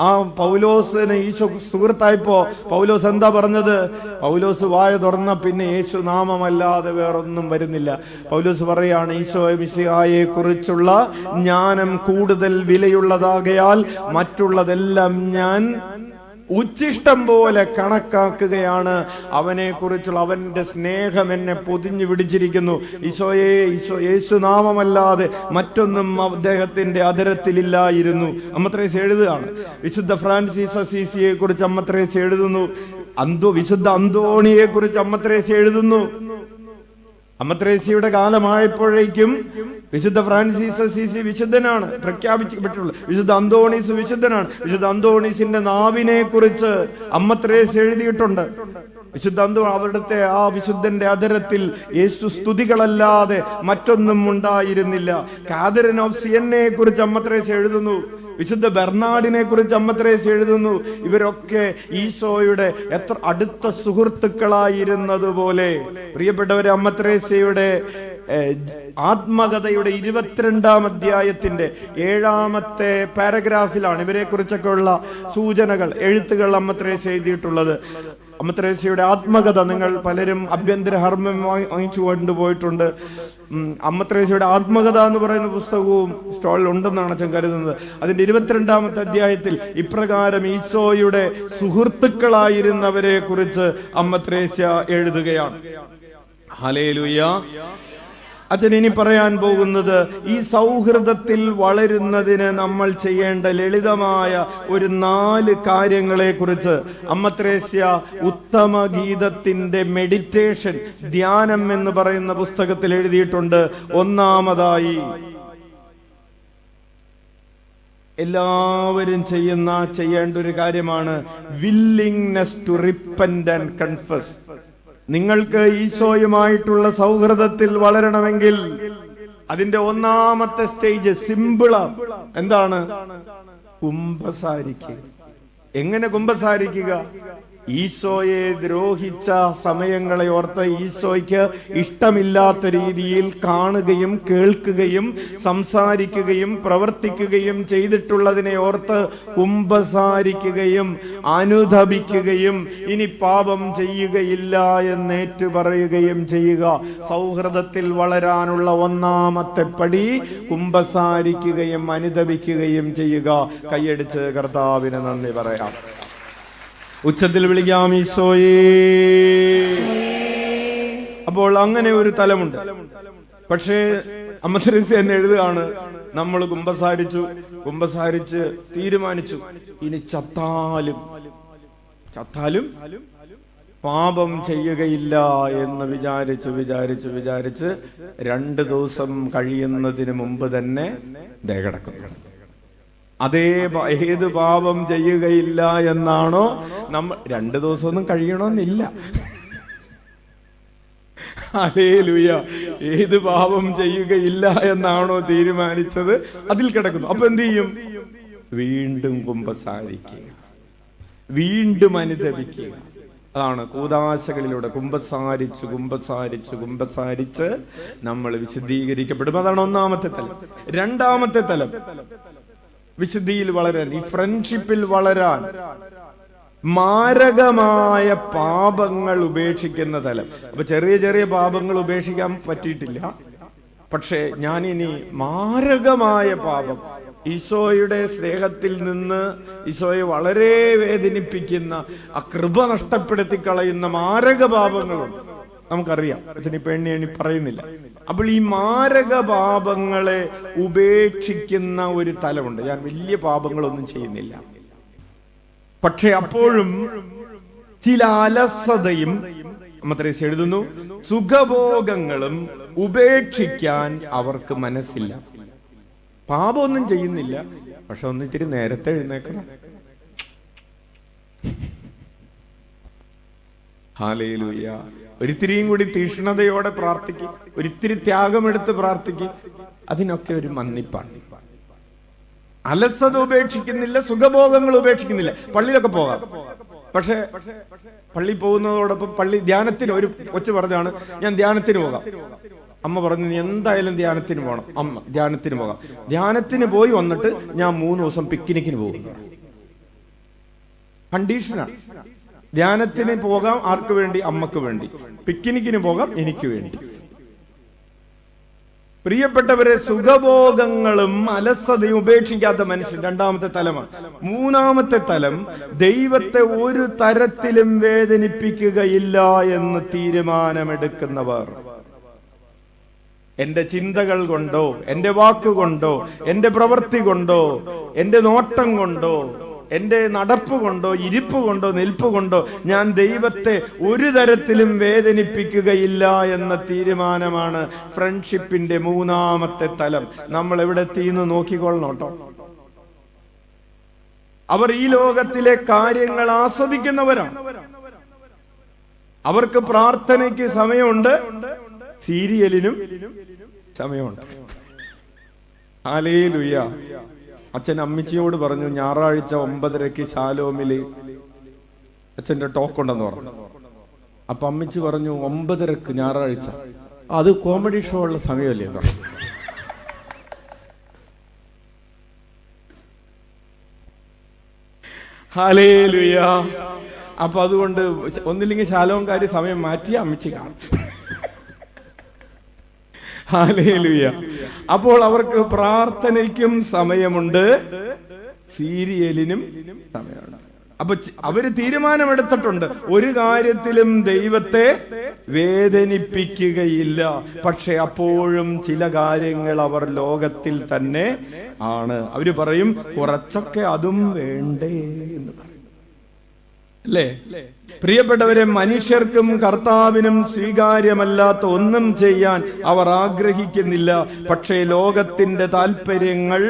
ആ പൗലോസിന് ഈശോ സുഹൃത്തായപ്പോ പൗലോസ് എന്താ പറഞ്ഞത്? പൗലോസ് വായ തുറന്ന പിന്നെ യേശു നാമമല്ലാതെ വേറൊന്നും വരുന്നില്ല. പൗലോസ് പറയാണ്, ഈശോ മിശിഹായെ കുറിച്ചുള്ള ജ്ഞാനം കൂടുതൽ വിലയുള്ളതാകയാൽ മറ്റുള്ളതെല്ലാം ഞാൻ ഉച്ചിഷ്ടം പോലെ കണക്കാക്കുകയാണ്. അവനെ കുറിച്ചുള്ള അവന്റെ സ്നേഹം എന്നെ പൊതിഞ്ഞു പിടിച്ചിരിക്കുന്നു. ഈശോയെ, യേശു നാമമല്ലാതെ മറ്റൊന്നും അദ്ദേഹത്തിന്റെ അധരത്തിലില്ലായിരുന്നു. അമ്മ ത്രേസ്യ എഴുതുകയാണ്. വിശുദ്ധ ഫ്രാൻസിസ് അസീസിയെ കുറിച്ച് അമ്മ ത്രേസ്യ എഴുതുന്നു. വിശുദ്ധ അന്തോണിയെ കുറിച്ച് അമ്മ ത്രേസ്യ എഴുതുന്നു. അമ്മ ത്രേസ്യയുടെ കാലമായപ്പോഴേക്കും വിശുദ്ധ ഫ്രാൻസിസ് അസീസി വിശുദ്ധനാണ് പ്രഖ്യാപിക്കപ്പെട്ടുള്ളത്. വിശുദ്ധ അന്തോണീസ് വിശുദ്ധനാണ്. വിശുദ്ധ അന്തോണീസിന്റെ നാവിനെ കുറിച്ച് അമ്മ ത്രേസ്യ എഴുതിയിട്ടുണ്ട്. വിശുദ്ധ അവിടുത്തെ ആ വിശുദ്ധന്റെ അധരത്തിൽ യേശു സ്തുതികളല്ലാതെ മറ്റൊന്നും ഉണ്ടായിരുന്നില്ല. കാതറിൻ ഓഫ് സിയന്നയെ കുറിച്ച് അമ്മ ത്രേസ്യ എഴുതുന്നു. വിശുദ്ധ ബെർണാഡിനെ കുറിച്ച് അമ്മ ത്രേസ്യ എഴുതുന്നു. ഇവരൊക്കെ ഈശോയുടെ എത്ര അടുത്ത സുഹൃത്തുക്കളായിരുന്നതുപോലെ. പ്രിയപ്പെട്ടവരെ, അമ്മ ത്രേസ്യയുടെ ആത്മകഥയുടെ 22-ാം അധ്യായത്തിന്റെ 7-ാമത്തെ പാരഗ്രാഫിലാണ് ഇവരെ കുറിച്ചൊക്കെ ഉള്ള സൂചനകൾ, എഴുത്തുകൾ അമ്മ ത്രേസ്യ എഴുതിയിട്ടുള്ളത്. അമ്മ ത്രേസ്യയുടെ ആത്മകഥ നിങ്ങൾ പലരും ആഭ്യന്തര ഹർമ്മം വാങ്ങിച്ചു കൊണ്ടുപോയിട്ടുണ്ട്. അമ്മ ത്രേസ്യയുടെ ആത്മകഥ എന്ന് പറയുന്ന പുസ്തകവും സ്റ്റോളിൽ ഉണ്ടെന്നാണ് ഞാൻ കരുതുന്നത്. അതിന്റെ 22-ാമത്തെ അധ്യായത്തിൽ ഇപ്രകാരം ഈശോയുടെ സുഹൃത്തുക്കളായിരുന്നവരെ കുറിച്ച് അമ്മ ത്രേസ്യ എഴുതുകയാണ്. ഹല്ലേലൂയ. അച്ഛൻ ഇനി പറയാൻ പോകുന്നത്, ഈ സൗഹൃദത്തിൽ വളരുന്നതിന് നമ്മൾ ചെയ്യേണ്ട ലളിതമായ ഒരു 4 കാര്യങ്ങളെ കുറിച്ച് അമ്മ ത്രേസ്യ ഉത്തമ ഗീതത്തിന്റെ മെഡിറ്റേഷൻ, ധ്യാനം എന്ന് പറയുന്ന പുസ്തകത്തിൽ എഴുതിയിട്ടുണ്ട്. ഒന്നാമതായി, എല്ലാവരും ചെയ്യേണ്ട ഒരു കാര്യമാണ് willingness to repent and confess. നിങ്ങൾക്ക് ഈശോയുമായിട്ടുള്ള സൗഹൃദത്തിൽ വളരണമെങ്കിൽ അതിന്റെ ഒന്നാമത്തെ സ്റ്റേജ് സിമ്പിളാണ്. എന്താണ്? കുമ്പസാരിക്കുക. എങ്ങനെ കുമ്പസാരിക്കുക? ഈശോയെ ദ്രോഹിച്ച സമയങ്ങളെ ഓർത്ത് ഈശോയ്ക്ക് ഇഷ്ടമില്ലാത്ത രീതിയിൽ കാണുകയും കേൾക്കുകയും സംസാരിക്കുകയും പ്രവർത്തിക്കുകയും ചെയ്തിട്ടുള്ളതിനെ ഓർത്ത് കുമ്പസാരിക്കുകയും അനുതപിക്കുകയും ഇനി പാപം ചെയ്യുകയില്ല എന്നേറ്റു പറയുകയും ചെയ്യുക. സൗഹൃദത്തിൽ വളരാനുള്ള ഒന്നാമത്തെ പടി കുമ്പസാരിക്കുകയും അനുതപിക്കുകയും ചെയ്യുക. കൈയടിച്ച് കർത്താവിന് നന്ദി പറയാം. ഉച്ചത്തിൽ വിളിക്കാം ഈശോയേ. അപ്പോൾ അങ്ങനെ ഒരു തലമുണ്ട്. പക്ഷേ അമ്മ തെരേസ എന്നെ എഴുതുകയാണ്, നമ്മൾ കുമ്പസാരിച്ച് തീരുമാനിച്ചു ഇനി ചത്താലും പാപം ചെയ്യുകയില്ല എന്ന് വിചാരിച്ച് 2 ദിവസം കഴിയുന്നതിന് മുമ്പ് തന്നെ ദേ കിടക്കുന്നു. ഏത് പാപം ചെയ്യുകയില്ല എന്നാണോ നമ്മൾ 2 ദിവസമൊന്നും കഴിയണമെന്നില്ല. ഹല്ലേലൂയ. ഏത് പാപം ചെയ്യുകയില്ല എന്നാണോ തീരുമാനിച്ചത് അതിൽ കിടക്കുന്നു. അപ്പൊ എന്ത് ചെയ്യും? വീണ്ടും കുമ്പസാരിക്കുക, വീണ്ടും അനുതപിക്കുക. അതാണ് കൂദാശകളിലൂടെ കുമ്പസാരിച്ച് നമ്മൾ വിശുദ്ധീകരിക്കപ്പെടും. അതാണ് ഒന്നാമത്തെ തലം. രണ്ടാമത്തെ തലം വിശുദ്ധിയിൽ വളരാൻ, ഈ ഫ്രണ്ട്ഷിപ്പിൽ വളരാൻ, മാരകമായ പാപങ്ങൾ ഉപേക്ഷിക്കുന്ന തലം. അപ്പൊ ചെറിയ ചെറിയ പാപങ്ങൾ ഉപേക്ഷിക്കാൻ പറ്റിയിട്ടില്ല. പക്ഷേ ഞാനിനി മാരകമായ പാപം, ഈശോയുടെ സ്നേഹത്തിൽ നിന്ന് ഈശോയെ വളരെ വേദനിപ്പിക്കുന്ന, ആ കൃപ നഷ്ടപ്പെടുത്തി കളയുന്ന മാരക പാപങ്ങളുണ്ട്. നമുക്കറിയാം, അതിനിപ്പോ എണ്ണി പറയുന്നില്ല. അപ്പോൾ ഈ മാരക പാപങ്ങളെ ഉപേക്ഷിക്കുന്ന ഒരു തലമുണ്ട്. ഞാൻ വലിയ പാപങ്ങളൊന്നും ചെയ്യുന്നില്ല, പക്ഷെ അപ്പോഴും ചില അലസതയും, അമ്മ തെരേസ എഴുതുന്നു, സുഖഭോഗങ്ങളും ഉപേക്ഷിക്കാൻ അവർക്ക് മനസ്സില്ല. പാപമൊന്നും ചെയ്യുന്നില്ല, പക്ഷെ ഒന്നിത്തിരി നേരത്തെ എഴുന്നേക്കണം. ഹല്ലേലൂയ. ഒരിത്തിരിയും കൂടി തീഷ്ണതയോടെ പ്രാർത്ഥിക്കും, ഒരിത്തിരി ത്യാഗമെടുത്ത് പ്രാർത്ഥിക്കും. അതിനൊക്കെ ഒരു മന്നിപ്പാണ്. അലസത ഉപേക്ഷിക്കുന്നില്ല, സുഖഭോഗങ്ങൾ ഉപേക്ഷിക്കുന്നില്ല. പള്ളിയിലൊക്കെ പോകാം, പക്ഷെ പള്ളി പോകുന്നതോടൊപ്പം പള്ളി ധ്യാനത്തിന്, ഒരു കൊച്ചു പറഞ്ഞാണ് ഞാൻ ധ്യാനത്തിന് പോകാം. അമ്മ പറഞ്ഞു നീ എന്തായാലും ധ്യാനത്തിന് പോകണം. അമ്മ ധ്യാനത്തിന് പോകാം. ധ്യാനത്തിന് പോയി വന്നിട്ട് ഞാൻ 3 ദിവസം പിക്നിക്കിന് പോകുന്നു. കണ്ടീഷനാണ്. ധ്യാനത്തിന് പോകാം ആർക്ക് വേണ്ടി? അമ്മക്ക് വേണ്ടി. പിക്നിക്കിന് പോകാം എനിക്ക് വേണ്ടി. പ്രിയപ്പെട്ടവരെ, സുഖഭോഗങ്ങളും അലസതയും ഉപേക്ഷിക്കാത്ത മനുഷ്യൻ രണ്ടാമത്തെ തലമാണ്. മൂന്നാമത്തെ തലം, ദൈവത്തെ ഒരു തരത്തിലും വേദനിപ്പിക്കുകയില്ല എന്ന് തീരുമാനമെടുക്കുന്നവർ. എന്റെ ചിന്തകൾ കൊണ്ടോ, എന്റെ വാക്കുകൊണ്ടോ, എന്റെ പ്രവൃത്തി കൊണ്ടോ, എന്റെ നോട്ടം കൊണ്ടോ, എന്റെ നടപ്പ് കൊണ്ടോ, ഇരിപ്പ് കൊണ്ടോ, നിൽപ്പ് കൊണ്ടോ ഞാൻ ദൈവത്തെ ഒരു തരത്തിലും വേദനിപ്പിക്കുകയില്ല എന്ന തീരുമാനമാണ് ഫ്രണ്ട്ഷിപ്പിന്റെ മൂന്നാമത്തെ തലം. നമ്മൾ എവിടെ എത്തിയെന്ന് നോക്കിക്കൊള്ളണം കേട്ടോ. അവർ ഈ ലോകത്തിലെ കാര്യങ്ങൾ ആസ്വദിക്കുന്നവരാണ്. അവർക്ക് പ്രാർത്ഥനയ്ക്ക് സമയമുണ്ട്, സീരിയലിനും സമയമുണ്ട്. ഹല്ലേലൂയ. അച്ഛൻ അമ്മിച്ചിയോട് പറഞ്ഞു, ഞായറാഴ്ച 9:30 ശാലോമില് അച്ഛന്റെ ടോക്ക് ഉണ്ടെന്ന് പറഞ്ഞു. അപ്പൊ അമ്മിച്ചി പറഞ്ഞു 9:30 ഞായറാഴ്ച, അത് കോമഡി ഷോ ഉള്ള സമയമല്ലേ? ഹല്ലേലൂയ. അപ്പൊ അതുകൊണ്ട് ഒന്നില്ലെങ്കിൽ ശാലോംകാരി സമയം മാറ്റി അമ്മിച്ചി കാണും. ഹല്ലേലൂയ. അപ്പോൾ അവർക്ക് പ്രാർത്ഥനയ്ക്കും സമയമുണ്ട്, സീരിയലിനും സമയമുണ്ട്. അപ്പൊ അവര് തീരുമാനമെടുത്തിട്ടുണ്ട്, ഒരു കാര്യത്തിലും ദൈവത്തെ വേദനിപ്പിക്കുകയില്ല. പക്ഷെ അപ്പോഴും ചില കാര്യങ്ങൾ അവർ ലോകത്തിൽ തന്നെ ആണ്. അവര് പറയും കുറച്ചൊക്കെ അതും വേണ്ടേ എന്ന് പറയും, അല്ലേ? പ്രിയപ്പെട്ടവരെ, മനുഷ്യർക്കും കർത്താവിനും സ്വീകാര്യമല്ലാത്ത ഒന്നും ചെയ്യാൻ അവർ ആഗ്രഹിക്കുന്നില്ല. പക്ഷേ ലോകത്തിന്റെ താല്പര്യങ്ങൾ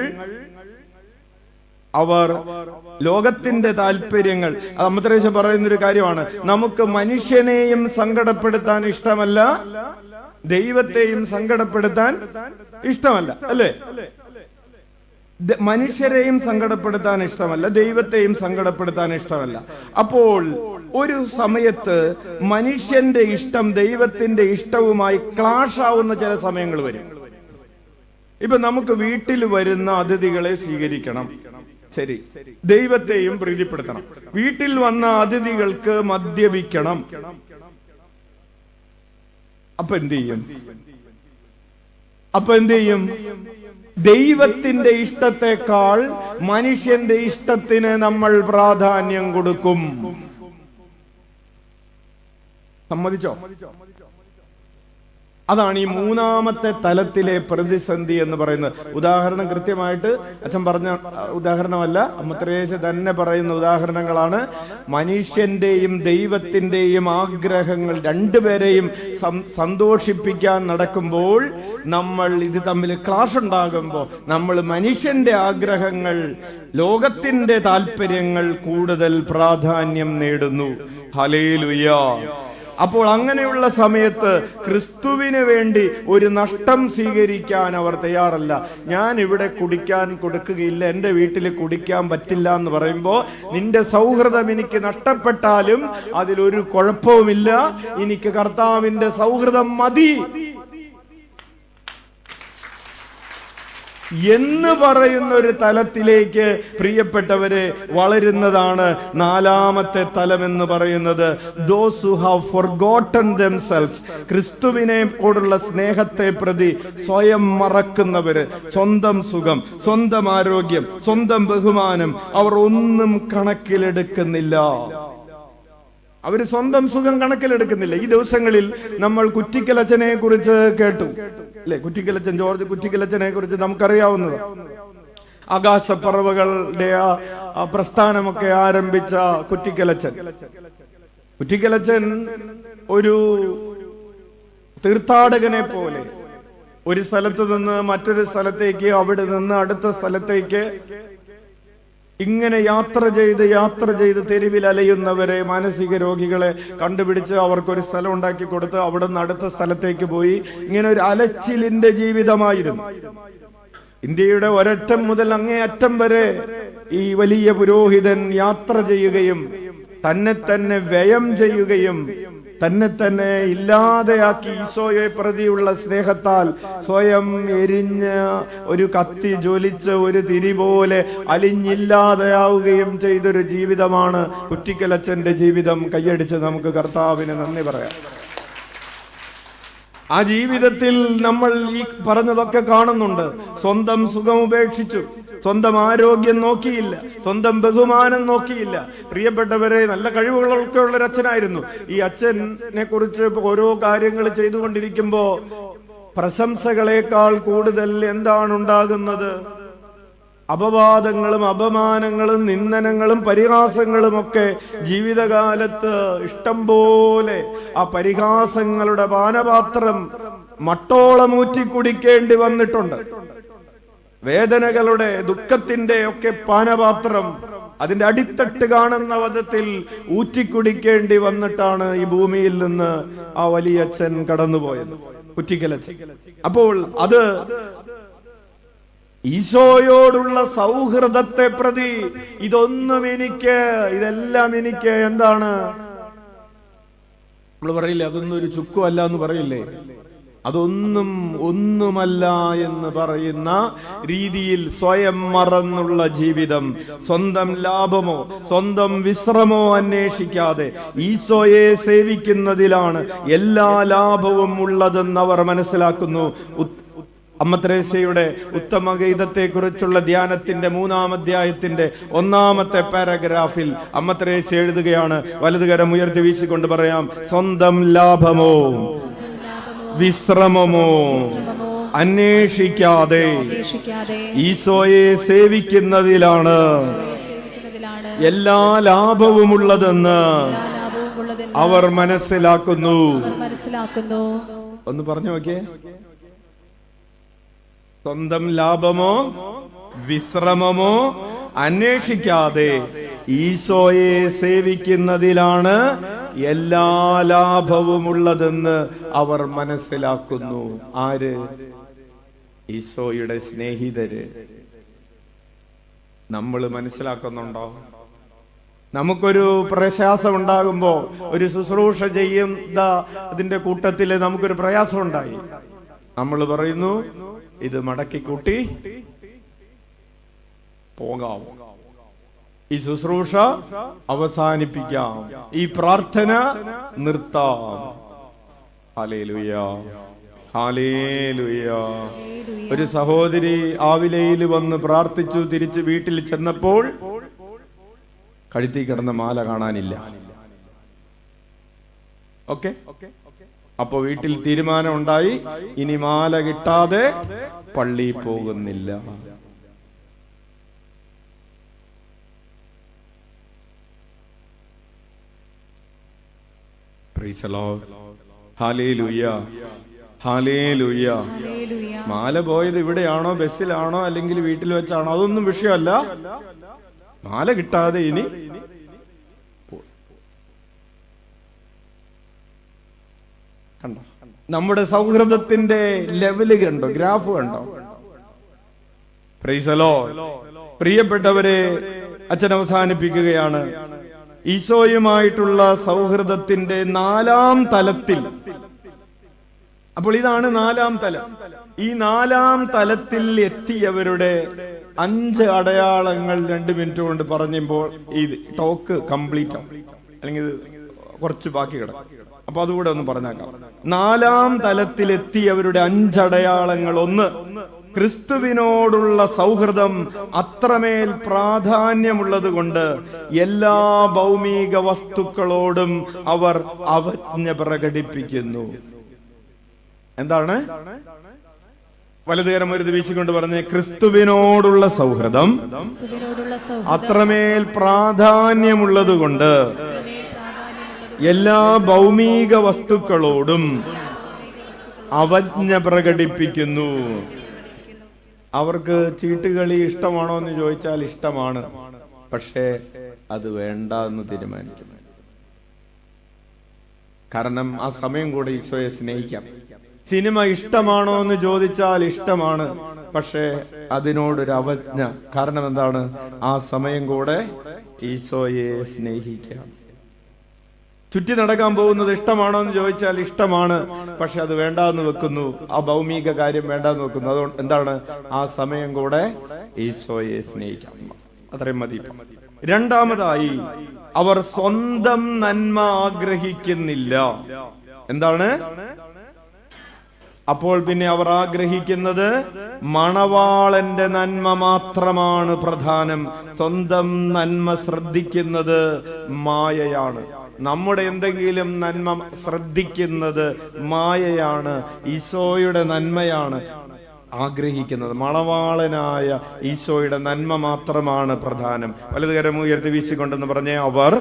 അമ്മ തെരേസ പറയുന്നൊരു കാര്യമാണ്, നമുക്ക് മനുഷ്യനെയും സങ്കടപ്പെടുത്താൻ ഇഷ്ടമല്ല, ദൈവത്തെയും സങ്കടപ്പെടുത്താൻ ഇഷ്ടമല്ല, അല്ലേ? മനുഷ്യരെയും സങ്കടപ്പെടുത്താൻ ഇഷ്ടമല്ല, ദൈവത്തെയും സങ്കടപ്പെടുത്താൻ ഇഷ്ടമല്ല. അപ്പോൾ ഒരു സമയത്ത് മനുഷ്യന്റെ ഇഷ്ടം ദൈവത്തിന്റെ ഇഷ്ടവുമായി ക്ലാഷ് ആവുന്ന ചില സമയങ്ങൾ വരും. ഇപ്പൊ നമുക്ക് വീട്ടിൽ വരുന്ന അതിഥികളെ സ്വീകരിക്കണം, ശരി, ദൈവത്തെയും പ്രീതിപ്പെടുത്തണം. വീട്ടിൽ വന്ന അതിഥികൾക്ക് മദ്യപിക്കണം. അപ്പൊ എന്ത് ചെയ്യും? ദൈവത്തിന്റെ ഇഷ്ടത്തെക്കാൾ മനുഷ്യന്റെ ഇഷ്ടത്തിന് നമ്മൾ പ്രാധാന്യം കൊടുക്കും. സമ്മതിച്ചോ? അതാണ് ഈ മൂന്നാമത്തെ തലത്തിലെ പ്രതിസന്ധി എന്ന് പറയുന്നത്. ഉദാഹരണം കൃത്യമായിട്ട് അച്ഛൻ പറഞ്ഞ ഉദാഹരണമല്ല, അമ്മ ത്രേസ്യ തന്നെ പറയുന്ന ഉദാഹരണങ്ങളാണ്. മനുഷ്യന്റെയും ദൈവത്തിന്റെയും ആഗ്രഹങ്ങൾ രണ്ടുപേരെയും സന്തോഷിപ്പിക്കാൻ നടക്കുമ്പോൾ, നമ്മൾ ഇത് തമ്മിൽ ക്ലാഷ് ഉണ്ടാകുമ്പോൾ, നമ്മൾ മനുഷ്യന്റെ ആഗ്രഹങ്ങൾ, ലോകത്തിന്റെ താല്പര്യങ്ങൾ കൂടുതൽ പ്രാധാന്യം നേടുന്നു. ഹല്ലേലൂയ. അപ്പോൾ അങ്ങനെയുള്ള സമയത്ത് ക്രിസ്തുവിന് വേണ്ടി ഒരു നഷ്ടം സ്വീകരിക്കാൻ അവർ തയ്യാറല്ല. ഞാൻ ഇവിടെ കുടിക്കാൻ കൊടുക്കുകയില്ല, എൻ്റെ വീട്ടിൽ കുടിക്കാൻ പറ്റില്ല എന്ന് പറയുമ്പോൾ, നിന്റെ സൗഹൃദം എനിക്ക് നഷ്ടപ്പെട്ടാലും അതിലൊരു കുഴപ്പവുമില്ല, എനിക്ക് കർത്താവിന്റെ സൗഹൃദം മതി എന്ന് പറയുന്ന ഒരു തലത്തിലേക്ക് പ്രിയപ്പെട്ടവരെ വളരുന്നതാണ് നാലാമത്തെ തലം എന്ന് പറയുന്നത്. Those who have forgotten themselves, ക്രിസ്തുവിനോടുള്ള സ്നേഹത്തെ പ്രതി സ്വയം മറക്കുന്നവര്, സ്വന്തം സുഖം, സ്വന്തം ആരോഗ്യം, സ്വന്തം ബഹുമാനം അവർ ഒന്നും കണക്കിലെടുക്കുന്നില്ല. അവര് സ്വന്തം സുഖം കണക്കിലെടുക്കുന്നില്ല. ഈ ദിവസങ്ങളിൽ നമ്മൾ കുറ്റിക്കലച്ചനെ കുറിച്ച് കേട്ടു, അല്ലെ? കുറ്റിക്കലച്ചൻ, ജോർജ് കുറ്റിക്കലച്ചനെ കുറിച്ച് നമുക്കറിയാവുന്നത്. ആകാശപ്പറവകളുടെ ആ പ്രസ്ഥാനമൊക്കെ ആരംഭിച്ച കുറ്റിക്കലച്ചൻ ഒരു തീർത്ഥാടകനെ പോലെ ഒരു സ്ഥലത്ത് നിന്ന് മറ്റൊരു സ്ഥലത്തേക്ക്, അവിടെ നിന്ന് അടുത്ത സ്ഥലത്തേക്ക് ഇങ്ങനെ യാത്ര ചെയ്ത് തെരുവിൽ അലയുന്നവരെ, മാനസിക രോഗികളെ കണ്ടുപിടിച്ച് അവർക്കൊരു സ്ഥലം ഉണ്ടാക്കി കൊടുത്ത് അവിടെ നിന്ന് അടുത്ത സ്ഥലത്തേക്ക് പോയി. ഇങ്ങനെ ഒരു അലച്ചിലിന്റെ ജീവിതമായിരുന്നു. ഇന്ത്യയുടെ ഒരറ്റം മുതൽ അങ്ങേ അറ്റം വരെ ഈ വലിയ പുരോഹിതൻ യാത്ര ചെയ്യുകയും തന്നെ തന്നെ വ്യയം ചെയ്യുകയും തന്നെ തന്നെ ഇല്ലാതെയാക്കി ഈശോയെ പ്രതിയുള്ള സ്നേഹത്താൽ സ്വയം എരിഞ്ഞ ഒരു കത്തി ജ്വലിച്ച ഒരു തിരി പോലെ അലിഞ്ഞില്ലാതെയാവുകയും ചെയ്തൊരു ജീവിതമാണ് കുറ്റിക്കലച്ചന്റെ ജീവിതം. കൈയടിച്ച് നമുക്ക് കർത്താവിന് നന്ദി പറയാം. ആ ജീവിതത്തിൽ നമ്മൾ ഈ പറഞ്ഞതൊക്കെ കാണുന്നുണ്ട്. സ്വന്തം സുഖം ഉപേക്ഷിച്ചു, സ്വന്തം ആരോഗ്യം നോക്കിയില്ല, സ്വന്തം ബഹുമാനം നോക്കിയില്ല. പ്രിയപ്പെട്ടവരെ, നല്ല കഴിവുകളൊക്കെ ഉള്ളൊരു അച്ഛനായിരുന്നു. ഈ അച്ഛനെ കുറിച്ച് ഓരോ കാര്യങ്ങൾ ചെയ്തുകൊണ്ടിരിക്കുമ്പോ പ്രശംസകളേക്കാൾ കൂടുതൽ എന്താണ് ഉണ്ടാകുന്നത്? അപവാദങ്ങളും അപമാനങ്ങളും നിന്ദനങ്ങളും പരിഹാസങ്ങളും ഒക്കെ ജീവിതകാലത്ത് ഇഷ്ടം പോലെ ആ പരിഹാസങ്ങളുടെ പാനപാത്രം മട്ടോളം ഊറ്റി കുടിക്കേണ്ടി വന്നിട്ടുണ്ട്. വേദനകളുടെ, ദുഃഖത്തിന്റെ ഒക്കെ പാനപാത്രം അതിന്റെ അടിത്തട്ട് കാണുന്ന വിധത്തിൽ ഊറ്റിക്കുടിക്കേണ്ടി വന്നിട്ടാണ് ഈ ഭൂമിയിൽ നിന്ന് ആ വലിയ അച്ഛൻ കടന്നുപോയത്, കുറ്റിക്കലച്ചൻ. അപ്പോൾ അത് ഈശോയോടുള്ള സൗഹൃദത്തെ പ്രതി ഇതെല്ലാം എനിക്ക് എന്താണ് നമ്മൾ പറയില്ലേ, അതൊന്നും ഒരു ചുക്കുമല്ല എന്ന് പറയില്ലേ, ഒന്നുമല്ല എന്ന് പറയുന്ന രീതിയിൽ സ്വയം മറന്നുള്ള ജീവിതം, സ്വന്തം ലാഭമോ സ്വന്തം വിശ്രമോ അന്വേഷിക്കാതെ ഈശോയെ സേവിക്കുന്നതിലാണ് എല്ലാ ലാഭവും ഉള്ളതെന്ന് അവർ മനസ്സിലാക്കുന്നു. അമ്മ ത്രേസ്യയുടെ ഉത്തമഗീതത്തെ കുറിച്ചുള്ള ധ്യാനത്തിന്റെ 3-ാം അധ്യായത്തിന്റെ 1-ാമത്തെ പാരഗ്രാഫിൽ അമ്മ ത്രേസ്യ എഴുതുകയാണ്. വലതുകരം ഉയർത്തി വീശിക്കൊണ്ട് പറയാം: സ്വന്തം ലാഭമോ വിശ്രമമോ അന്വേഷിക്കാതെ ഈശോയെ സേവിക്കുന്നതിലാണ് എല്ലാ ലാഭവുമുള്ളതെന്ന് അവർ മനസ്സിലാക്കുന്നു. ഒന്ന് പറഞ്ഞു നോക്കിയേ. സ്വന്തം ലാഭമോ വിശ്രമമോ അന്വേഷിക്കാതെ ഈശോയെ സേവിക്കുന്നതിലാണ് എല്ലാ ലാഭവുമുള്ളതെന്ന് അവർ മനസ്സിലാക്കുന്നു. ആര്? ഈശോയുടെ സ്നേഹിതര്. നമ്മൾ മനസ്സിലാക്കുന്നുണ്ടോ? നമുക്കൊരു പ്രയാസം ഉണ്ടാകുമ്പോ, ഒരു ശുശ്രൂഷ ചെയ്യുന്ന അതിന്റെ കൂട്ടത്തിൽ നമുക്കൊരു പ്രയാസം ഉണ്ടായി, നമ്മൾ പറയുന്നു ഇത് മടക്കി കൂട്ടി പോകാം, ഈ ശുശ്രൂഷ അവസാനിപ്പിക്കാം, ഈ പ്രാർത്ഥന നിർത്താം. Hallelujah, hallelujah. ഒരു സഹോദരി ആവിലയിൽ വന്ന് പ്രാർത്ഥിച്ചു. തിരിച്ച് വീട്ടിൽ ചെന്നപ്പോൾ കഴുത്തിൽ കിടന്ന മാല കാണാനില്ല. ഓക്കെ, അപ്പൊ വീട്ടിൽ തീരുമാനം ഉണ്ടായി, ഇനി മാല കിട്ടാതെ പള്ളിയിൽ പോകുന്നില്ല. Praise the Lord, hallelujah, hallelujah. മാല പോയത് ഇവിടെയാണോ, ബസ്സിലാണോ, അല്ലെങ്കിൽ വീട്ടിൽ വെച്ചാണോ, അതൊന്നും വിഷയമല്ല. മാല കിട്ടാതെ ഇനി കണ്ടോ? നമ്മുടെ സൗഹൃദത്തിന്റെ ലെവല് കണ്ടോ, ഗ്രാഫ് കണ്ടോ? Price the Lord. പ്രിയപ്പെട്ടവരെ, അച്ഛൻ അവസാനിപ്പിക്കുകയാണ്. ഈശോയുമായിട്ടുള്ള സൗഹൃദത്തിന്റെ 4-ാം തലത്തിൽ, അപ്പോൾ ഇതാണ് 4-ാം തലം. ഈ 4-ാം തലത്തിൽ എത്തിയവരുടെ 5 അടയാളങ്ങൾ 2 മിനിറ്റ് കൊണ്ട് പറഞ്ഞപ്പോൾ ഈ ടോക്ക് കംപ്ലീറ്റ് ആവും, അല്ലെങ്കിൽ കുറച്ച് ബാക്കി കിടക്കും. അപ്പൊ അതുകൂടെ ഒന്ന് പറഞ്ഞേക്കാം. 4-ാം തലത്തിലെത്തിയവരുടെ 5 അടയാളങ്ങൾ. 1, ക്രിസ്തുവിനോടുള്ള സൗഹൃദം അത്രമേൽ പ്രാധാന്യമുള്ളത് കൊണ്ട് എല്ലാ ഭൗമിക വസ്തുക്കളോടും അവർ അവജ്ഞ പ്രകടിപ്പിക്കുന്നു. എന്താണ്? വലതുകരം ഒരു വീശിക്കൊണ്ട് പറഞ്ഞ്, ക്രിസ്തുവിനോടുള്ള സൗഹൃദം അത്രമേൽ പ്രാധാന്യമുള്ളത് കൊണ്ട് എല്ലാ ഭൗമിക വസ്തുക്കളോടും അവജ്ഞ പ്രകടിപ്പിക്കുന്നു. അവർക്ക് ചീട്ടുകളി ഇഷ്ടമാണോ എന്ന് ചോദിച്ചാൽ ഇഷ്ടമാണ്, പക്ഷേ അത് വേണ്ട എന്ന് തീരുമാനിക്കുന്നു. കാരണം ആ സമയം കൂടെ ഈശോയെ സ്നേഹിക്കാം. സിനിമ ഇഷ്ടമാണോ എന്ന് ചോദിച്ചാൽ ഇഷ്ടമാണ്, പക്ഷേ അതിനോടൊരു അവജ്ഞ. കാരണം എന്താണ്? ആ സമയം കൂടെ ഈശോയെ സ്നേഹിക്കാം. ചുറ്റി നടക്കാൻ പോകുന്നത് ഇഷ്ടമാണോ എന്ന് ചോദിച്ചാൽ ഇഷ്ടമാണ്, പക്ഷെ അത് വേണ്ടാന്ന് വെക്കുന്നു. ആ ഭൗമിക കാര്യം വേണ്ടാന്ന് വെക്കുന്നു. അതുകൊണ്ട് എന്താണ്? ആ സമയം കൂടെ ഈശോയെ സ്നേഹിക്കാം. അത്രയും മതി. രണ്ടാമതായി, അവർ സ്വന്തം നന്മ ആഗ്രഹിക്കുന്നില്ല. എന്താണ്? അപ്പോൾ പിന്നെ അവർ ആഗ്രഹിക്കുന്നത് മണവാളന്റെ നന്മ മാത്രമാണ് പ്രധാനം. സ്വന്തം നന്മ ശ്രദ്ധിക്കുന്നത് മായയാണ്. നമ്മുടെ എന്തെങ്കിലും നന്മ ശ്രദ്ധിക്കുന്നത് മായയാണ്. ഈശോയുടെ നന്മയാണ് ആഗ്രഹിക്കുന്നത്. മണവാളനായ ഈശോയുടെ നന്മ മാത്രമാണ് പ്രധാനം. വലതുകരം ഉയർത്തി വീശിക്കൊണ്ടെന്ന് പറഞ്ഞേ, അവർ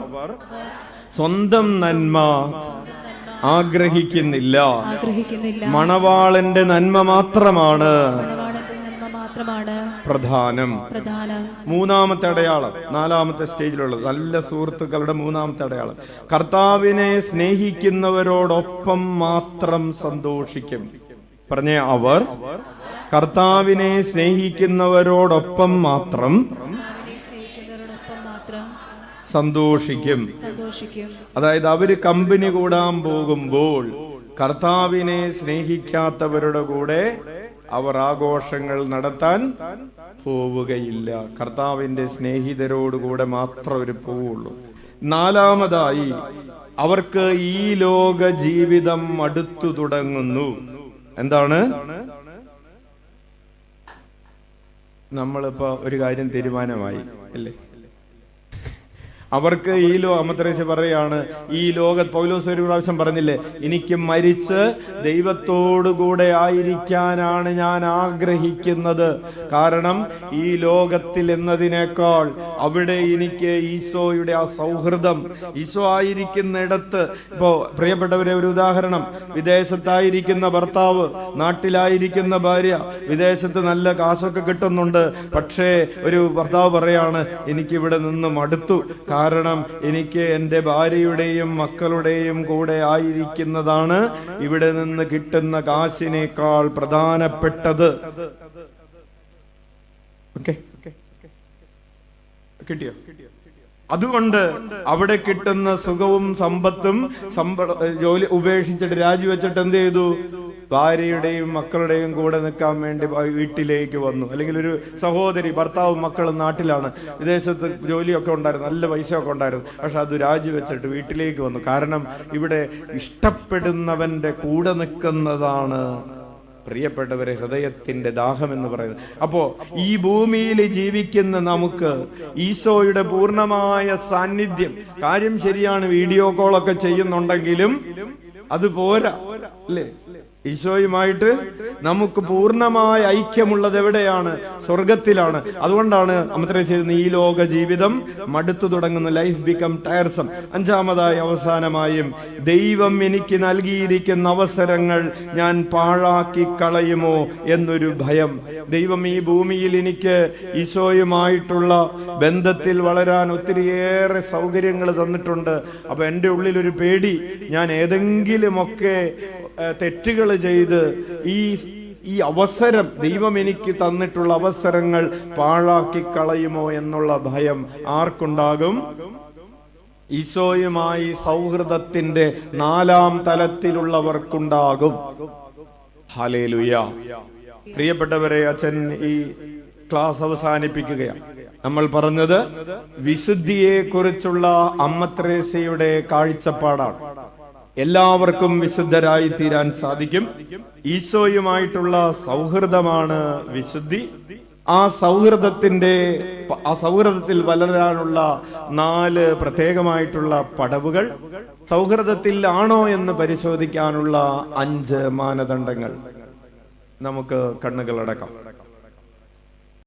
സ്വന്തം നന്മ ആഗ്രഹിക്കുന്നില്ല, മണവാളന്റെ നന്മ മാത്രമാണ് പ്രധാനം. മൂന്നാമത്തെ അടയാളം, 4-ാമത്തെ സ്റ്റേജിലുള്ളത്, നല്ല സുഹൃത്തുക്കളുടെ 3-ാമത്തെ അടയാളം, കർത്താവിനെ സ്നേഹിക്കുന്നവരോടൊപ്പം മാത്രം സന്തോഷിക്കും. പറഞ്ഞേ, അവർ കർത്താവിനെ സ്നേഹിക്കുന്നവരോടൊപ്പം മാത്രം സന്തോഷിക്കും. അതായത് അവര് കമ്പനി കൂടാൻ പോകുമ്പോൾ കർത്താവിനെ സ്നേഹിക്കാത്തവരുടെ കൂടെ അവർ ആഘോഷങ്ങൾ നടത്താൻ പോവുകയില്ല. കർത്താവിന്റെ സ്നേഹിതരോടുകൂടെ മാത്രം അവർ പോവുള്ളൂ. 4-ാമതായി, അവർക്ക് ഈ ലോക ജീവിതം അടുത്തു തുടങ്ങുന്നു. എന്താണ്? നമ്മളിപ്പോ ഒരു കാര്യം തീരുമാനമായി അല്ലേ? അവർക്ക് ഈ അമത്രേശ പറയാണ്, ഈ പൗലോസ് ഒരു പ്രാവശ്യം പറഞ്ഞില്ലേ, എനിക്ക് മരിച്ച് ദൈവത്തോടുകൂടെ ആയിരിക്കാനാണ് ഞാൻ ആഗ്രഹിക്കുന്നത്. കാരണം ഈ ലോകത്തിൽ എന്നതിനേക്കാൾ അവിടെ എനിക്ക് ഈശോയുടെ ആ സൗഹൃദം, ഈശോ ആയിരിക്കുന്നിടത്ത്. ഇപ്പോ പ്രിയപ്പെട്ടവരെ, ഒരു ഉദാഹരണം, വിദേശത്തായിരിക്കുന്ന ഭർത്താവ്, നാട്ടിലായിരിക്കുന്ന ഭാര്യ, വിദേശത്ത് നല്ല കാശൊക്കെ കിട്ടുന്നുണ്ട്, പക്ഷേ ഒരു ഭർത്താവ് പറയാണ്, എനിക്കിവിടെ നിന്ന് മടുത്തു, കാരണം എനിക്ക് എൻ്റെ ഭാര്യയുടെയും മക്കളുടെയും കൂടെ ആയിരിക്കുന്നതാണ് ഇവിടെ നിന്ന് കിട്ടുന്ന കാശിനേക്കാൾ പ്രധാനപ്പെട്ടത്. കിട്ടിയോ? അതുകൊണ്ട് അവിടെ കിട്ടുന്ന സുഖവും സമ്പത്തും ജോലി ഉപേക്ഷിച്ചിട്ട് രാജിവെച്ചിട്ട് എന്ത് ചെയ്തു? ഭാര്യയുടെയും മക്കളുടെയും കൂടെ നിൽക്കാൻ വേണ്ടി വീട്ടിലേക്ക് വന്നു. അല്ലെങ്കിൽ ഒരു സഹോദരി, ഭർത്താവും മക്കളും നാട്ടിലാണ്, വിദേശത്ത് ജോലിയൊക്കെ ഉണ്ടായിരുന്നു, നല്ല പൈസയൊക്കെ ഉണ്ടായിരുന്നു, പക്ഷെ അത് രാജിവെച്ചിട്ട് വീട്ടിലേക്ക് വന്നു. കാരണം ഇവിടെ ഇഷ്ടപ്പെടുന്നവന്റെ കൂടെ നിൽക്കുന്നതാണ് പ്രിയപ്പെട്ടവരെ ഹൃദയത്തിന്റെ ദാഹം എന്ന് പറയുന്നത്. അപ്പോ ഈ ഭൂമിയിൽ ജീവിക്കുന്ന നമുക്ക് ഈശോയുടെ പൂർണ്ണമായ സാന്നിധ്യം, കാര്യം ശരിയാണ്, വീഡിയോ കോളൊക്കെ ചെയ്യുന്നുണ്ടെങ്കിലും അത് പോരാ അല്ലേ? ഈശോയുമായിട്ട് നമുക്ക് പൂർണ്ണമായ ഐക്യമുള്ളത് എവിടെയാണ്? സ്വർഗത്തിലാണ്. അതുകൊണ്ടാണ് അമത്രേ ചെയ്യുന്ന ഈ ലോക ജീവിതം മടുത്തു തുടങ്ങുന്ന, ലൈഫ് ബിക്കം ടയർസം. അഞ്ചാമതായി അവസാനമായും, ദൈവം എനിക്ക് നൽകിയിരിക്കുന്ന അവസരങ്ങൾ ഞാൻ പാഴാക്കി കളയുമോ എന്നൊരു ഭയം. ദൈവം ഈ ഭൂമിയിൽ എനിക്ക് ഈശോയുമായിട്ടുള്ള ബന്ധത്തിൽ വളരാൻ ഒത്തിരിയേറെ സൗകര്യങ്ങൾ തന്നിട്ടുണ്ട്. അപ്പൊ എൻ്റെ ഉള്ളിലൊരു പേടി, ഞാൻ ഏതെങ്കിലുമൊക്കെ തെറ്റുകൾ ചെയ്ത് ഈ അവസരം, ദൈവം എനിക്ക് തന്നിട്ടുള്ള അവസരങ്ങൾ പാഴാക്കി കളയുമോ എന്നുള്ള ഭയം ആർക്കുണ്ടാകും? ഈശോയുമായി സൗഹൃദത്തിന്റെ 4-ാം തലത്തിലുള്ളവർക്കുണ്ടാകും. ഹല്ലേലൂയ. പ്രിയപ്പെട്ടവരെ, അച്ഛൻ ഈ ക്ലാസ് അവസാനിപ്പിക്കുകയാണ്. നമ്മൾ പറഞ്ഞത് വിശുദ്ധിയെ കുറിച്ചുള്ള അമ്മ ത്രേസ്യയുടെ കാഴ്ചപ്പാടാണ്. എല്ലാവർക്കും വിശുദ്ധരായി തീരാൻ സാധിക്കും. ഈശോയുമായിട്ടുള്ള സൗഹൃദമാണ് വിശുദ്ധി. ആ സൗഹൃദത്തിൽ വളരാനുള്ള 4 പ്രത്യേകമായിട്ടുള്ള പടവുകൾ, സൗഹൃദത്തിൽ ആണോ എന്ന് പരിശോധിക്കാനുള്ള 5 മാനദണ്ഡങ്ങൾ നമുക്ക് കണ്ണുകളടക്കാം.